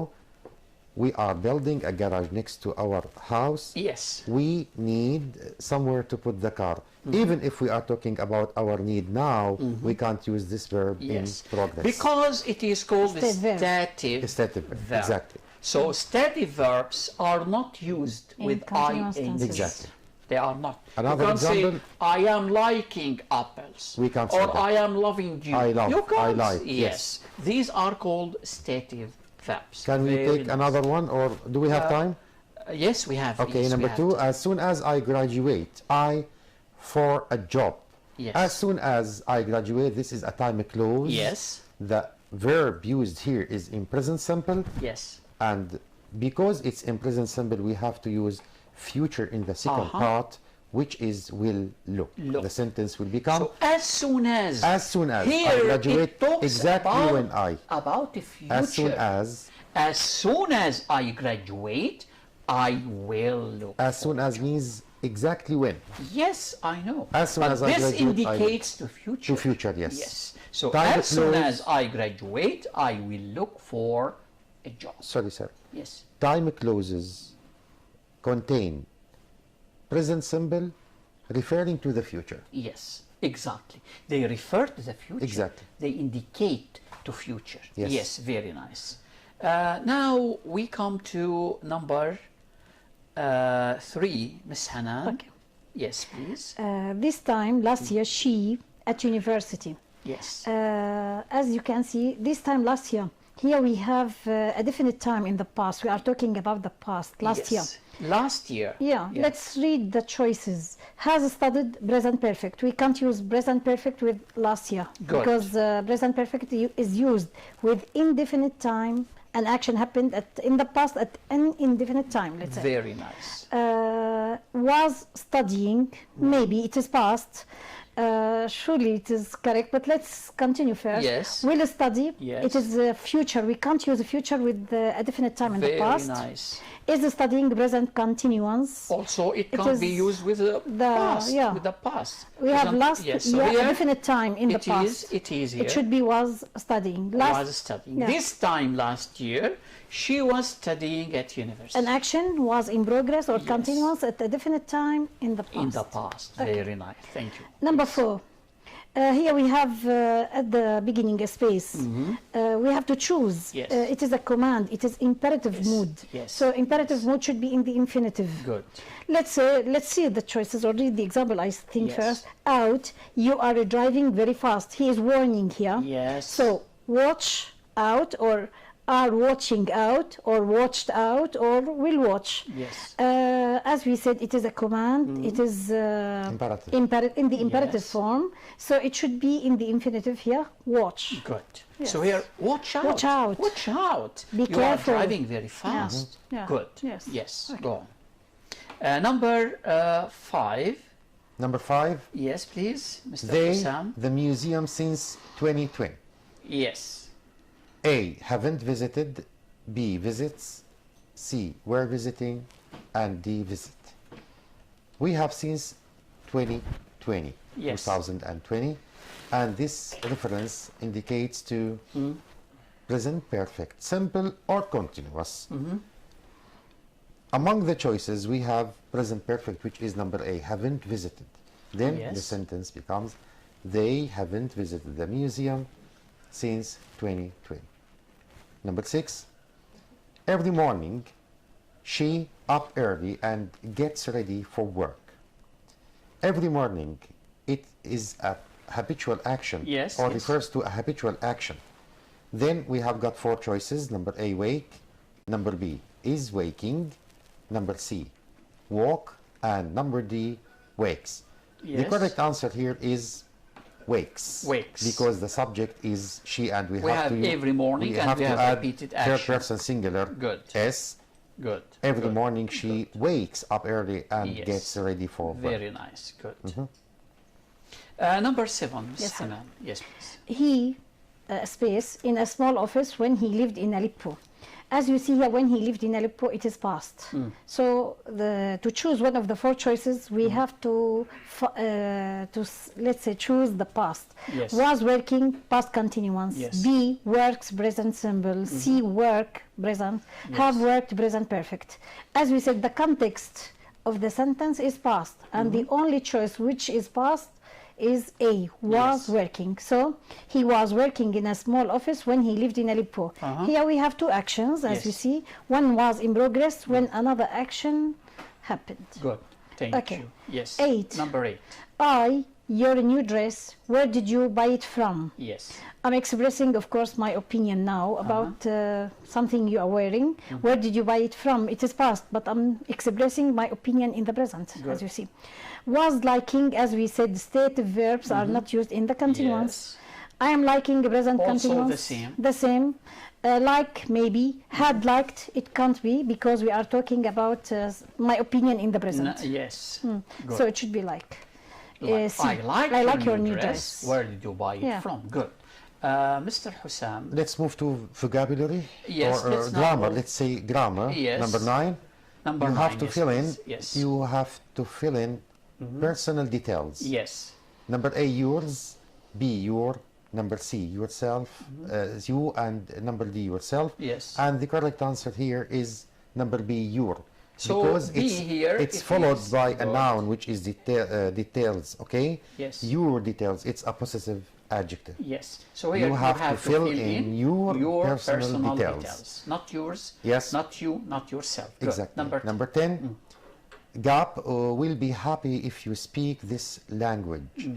we are building a garage next to our house. Yes. We need somewhere to put the car. Even if we are talking about our need now, we can't use this verb Yes. in progress. Because it is called the Stative verb. stative Stative verb, verb. exactly. So stative verbs are not used In with continuous ing. tenses. Exactly. They are not. Another you can't example, say, I am liking apples. We can't say Or that. I am loving you. I love, You can't. I like, Yes. yes. These are called stative verbs. Can we Very take nice. another one, or do we have time? Yes, we have. Okay, yes, we number have 2, time. as soon as I graduate, I for a job. Yes. As soon as I graduate, this is a time clause. Yes. The verb used here is in present simple, Yes. and because it's in present simple, we have to use future in the second part, which is will look. Look. The sentence will become So as soon as. as soon as Here I graduate, it talks exactly about, when I. About the future. As soon as. As soon as I graduate, I will look. As soon as means exactly when. Yes, I know. As soon but as I this graduate, I will. indicates to future. To future, yes. Yes. So Time as soon close. as I graduate, I will look for a job. Sorry, sir. Yes. Time clauses contain present simple referring to the future. Yes. Exactly. They refer to the future. Exactly. They indicate to future. Yes. Yes. Very nice. Now we come to number 3, Miss Hanan. Okay. Yes, please. This time last year she at university. Yes. As you can see, this time last year. Here we have a definite time in the past. We are talking about the past, last year. Last year. Yeah, let's read the choices. Has studied present perfect. We can't use present perfect with last year. Good. Because present perfect is used with indefinite time. An action happened in the past at an indefinite time, let's say. Very nice. Was studying, maybe it is past. Surely it is correct, but let's continue first. Yes. Will study, Yes. it is future. We can't use the future with a definite time in the Very past. nice. Is studying present continuance. Also, it It can is be used with the past. yeah. With the past. We have Isn't- last yes. So year a here definite time in the it past. is. It is here. It should be was studying. Was studying. Yeah. This time last year, she was studying at university. An action was in progress or continuous at a definite time in the past. in the past. Very nice. Thank you. Number 4. Here we have at the beginning a space. We have to choose. Yes. It is a command. It is imperative mood. Yes. So imperative mood should be in the infinitive. Good. Let's see the choices or read the example. I think Yes. first. Out. You are driving very fast. He is warning here. Yes. So watch out or are watching out or watched out or will watch. Yes. As we said, it is a command. It is Imperative. in the imperative Yes. form. So it should be in the infinitive here. Watch. Good. Yes. So here, watch out. Watch out. Watch out. Be you careful. are driving very fast. Yeah. Good. Yes. Yes. Okay. Go on. Number 5. Number 5. Yes, please, Mr. They, Hussam. the museum since 2020. Yes. A, haven't visited. B, visits. C, were visiting. And D, visit. We have since 2020, Yes. 2020. And this reference indicates to present perfect, simple or continuous. Among the choices, we have present perfect, which is number A, haven't visited. Then Yes. the sentence becomes, they haven't visited the museum since 2020. Number 6, every morning, she up early and gets ready for work. Every morning, it is a habitual action Yes, or yes. refers to a habitual action. Then we have got 4 choices. Number A, wake. Number B, is waking. Number C, walk. And number D, wakes. The Yes. correct answer here is wakes. Wakes. Because the subject is she, and we We have have to every morning and have we to have add repeated third action. person singular. Good. S. Good. Every Good. morning she wakes up early and Yes. gets ready for work. Very nice. Good. Number 7, Ms. Yes, sir. Hanan. Yes, please. He space in a small office when he lived in Aleppo. As you see here, when he lived in Aleppo, it is past. So to choose one of the 4 choices, we have to let's say choose the past. Yes. Was working, past continuous. Yes. B, works, present simple. C, work, present. Have worked, present perfect. As we said, the context of the sentence is past, and the only choice which is past is A, was Yes. working. So he was working in a small office when he lived in Aleppo. Here we have 2 actions, as Yes. you see. One was in progress when another action happened. Good. Thank Okay. you. Yes. 8. Number 8. I, your new dress, where did you buy it from? Yes. I'm expressing, of course, my opinion now about something you are wearing. Where did you buy it from? It is past, but I'm expressing my opinion in the present, as you see. Was liking, as we said, stative verbs are not used in the continuance. Yes. I am liking the present Also continuous. the same. The same. Like, maybe. Had liked, it can't be, because we are talking about my opinion in the present. Yes. Good. So it should be like. C. I like your new dress. Where did you buy it Yeah. from? Good. Mr. Hussam. Let's move to vocabulary Yes, or let's now grammar. move. Let's say grammar. Yes. Number 9. Number You 9. have to yes, fill in. please. Yes. You have to fill in personal details. Yes. Number A, yours. B, your. Number C, yourself. You, and number D, yourself. Yes. And the correct answer here is number B, your. So because B here, it's it followed is by a good. noun, which is details. Okay. Yes. Your details. It's a possessive adjective. Yes. So here You have to fill in your personal details. Not yours. Yes. Not you. Not yourself. Good. Exactly. Number 10. Gap will be happy if you speak this language.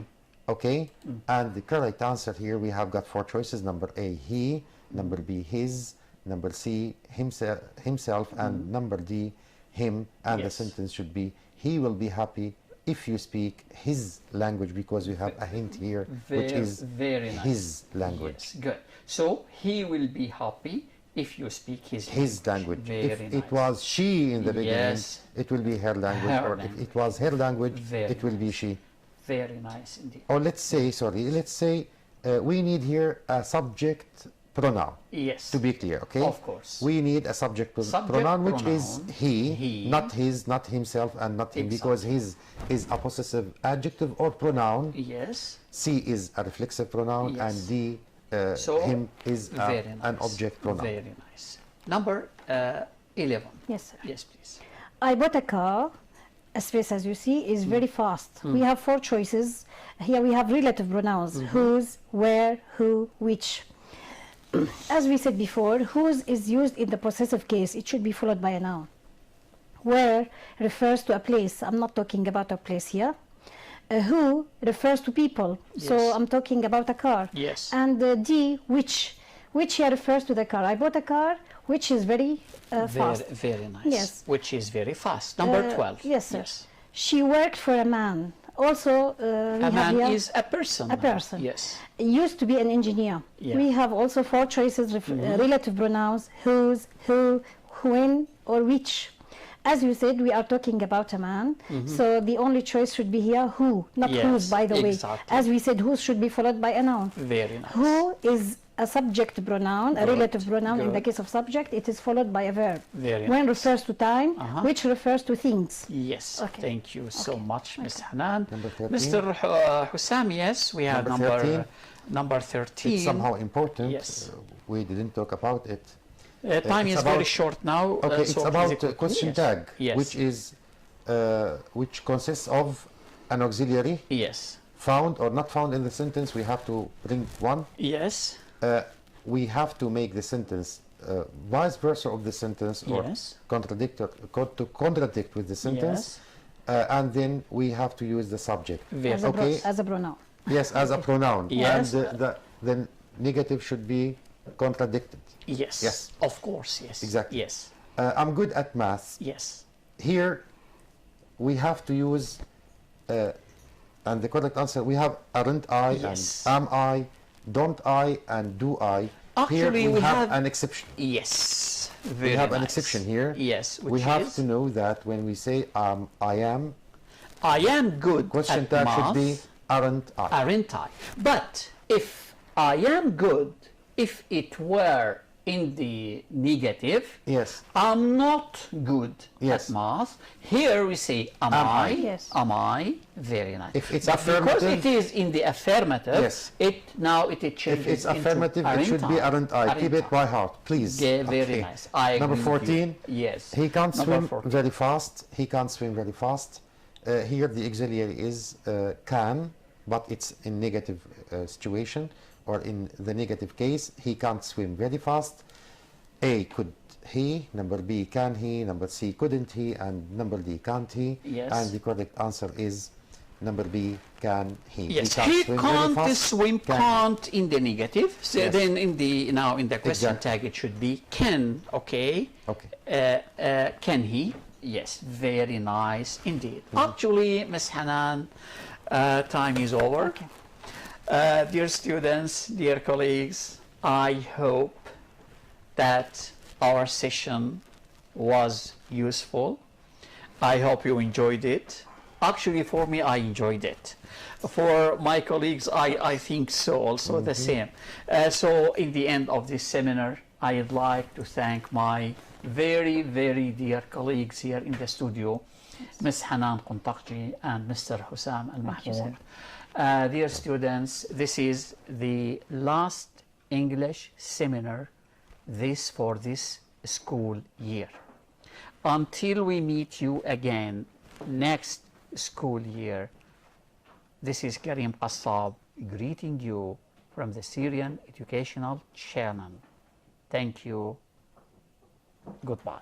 Okay? And the correct answer here, we have got 4 choices. Number A, he. Number B, his. Number C, himself. And number D, him. And the Yes. sentence should be, he will be happy if you speak his language, because we have a hint here, which is very nice. his language. Yes. Good. So he will be happy if you speak his Language. Very If nice. it was she in the beginning, Yes. it will be her language. Her Or language. if it was her language, Very it will be she. Very nice indeed. Or let's say we need here a subject pronoun, Yes. to be clear, okay? Of course. We need a subject Subject pronoun, which is pronoun, he, he. not his, not himself, and not him, because his is a possessive adjective or pronoun. Yes. C is a reflexive pronoun, Yes. and D, So him, is very an nice. object pronoun. Very nice. Number 11. Yes, sir. Yes, please. I bought a car. A space, as you see, is very fast. We have 4 choices. Here we have relative pronouns: whose, where, who, which. As we said before, whose is used in the possessive case. It should be followed by a noun. Where refers to a place. I'm not talking about a place here. Who refers to people. So Yes. I'm talking about a car. Yes. And D, which here refers to the car. I bought a car which is very fast. Very nice. Yes. Which is very fast. Number 12. Yes, sir. She worked for a man. Also, we A have man here is a person. a person. Yes. Used to be an engineer. Yeah. We have also 4 choices: relative pronouns: whose, who, when, or which. As you said, we are talking about a man, so the only choice should be here who, not Yes, whose, by the way. exactly. As we said, whose should be followed by a noun. Very nice. Who is a subject pronoun, a Good, relative pronoun. In the good. case of subject, it is followed by a verb. Very When nice. refers to time, which refers to things. Yes, Okay. thank you so Okay. much, Ms. Hanan. Number 13. Mr. Hussam, yes, we have Number 13. number 13. It's somehow important. Yes. We didn't talk about it. Time it's is very about- short now. Okay, so it's about please- question yes. tag, Yes. which consists of an auxiliary Yes. found or not found in the sentence. We have to bring one. Yes. We have to make the sentence vice versa of the sentence or Yes. to contradict with the sentence, and then we have to use the subject. Very As a, Okay. as a pronoun. Yes, as a pronoun. Yes. And the negative should be contradicted. Yes. Yes. Of course. Yes. Exactly. Yes. I'm good at math. Yes. Here, we have to use, and the correct answer, we have aren't I, Yes. and am I, don't I, and do I. Actually, here we have have- an exception. Yes. Very We have an nice. exception here. Yes. We which have is, to know that when we say I am, I am good question at tag math. should be aren't I. Aren't I? But if I am good, if it were in the negative, Yes. I'm not good Yes. at math. Here we say, am Am I? I? Yes. Am I? Very nice. If it's But because affirmative- it is in the affirmative, Yes. it changes If it's into affirmative, it should be aren't I. Keep it I. by heart, please. Yeah, very Okay. nice. I Number agree with you. 14. Yes. He can't Number swim 14. very fast. He can't swim very fast. Here the auxiliary is can, but it's in negative situation or in the negative case. He can't swim very fast. A, could he? Number B, can he? Number C, couldn't he? And number D, can't he? Yes. And the correct answer is number B, can he? Yes, can't he swim very can't fast. swim, Can he? can't in the negative. So Yes. then in the question Exactly. tag it should be can, okay? Okay. Can he? Yes, very nice indeed. Actually, Ms. Hanan, time is over. Okay. Dear students, dear colleagues, I hope that our session was useful. I hope you enjoyed it. Actually, for me, I enjoyed it. For my colleagues, I think so, also the same. So in the end of this seminar, I'd like to thank my very, very dear colleagues here in the studio, Ms. Hanan Quntakji and Mr. Hussam Al-Mahmoud. Dear students, this is the last English seminar for this school year. Until we meet you again next school year, this is Karim Qassab greeting you from the Syrian Educational Channel. Thank you. Goodbye.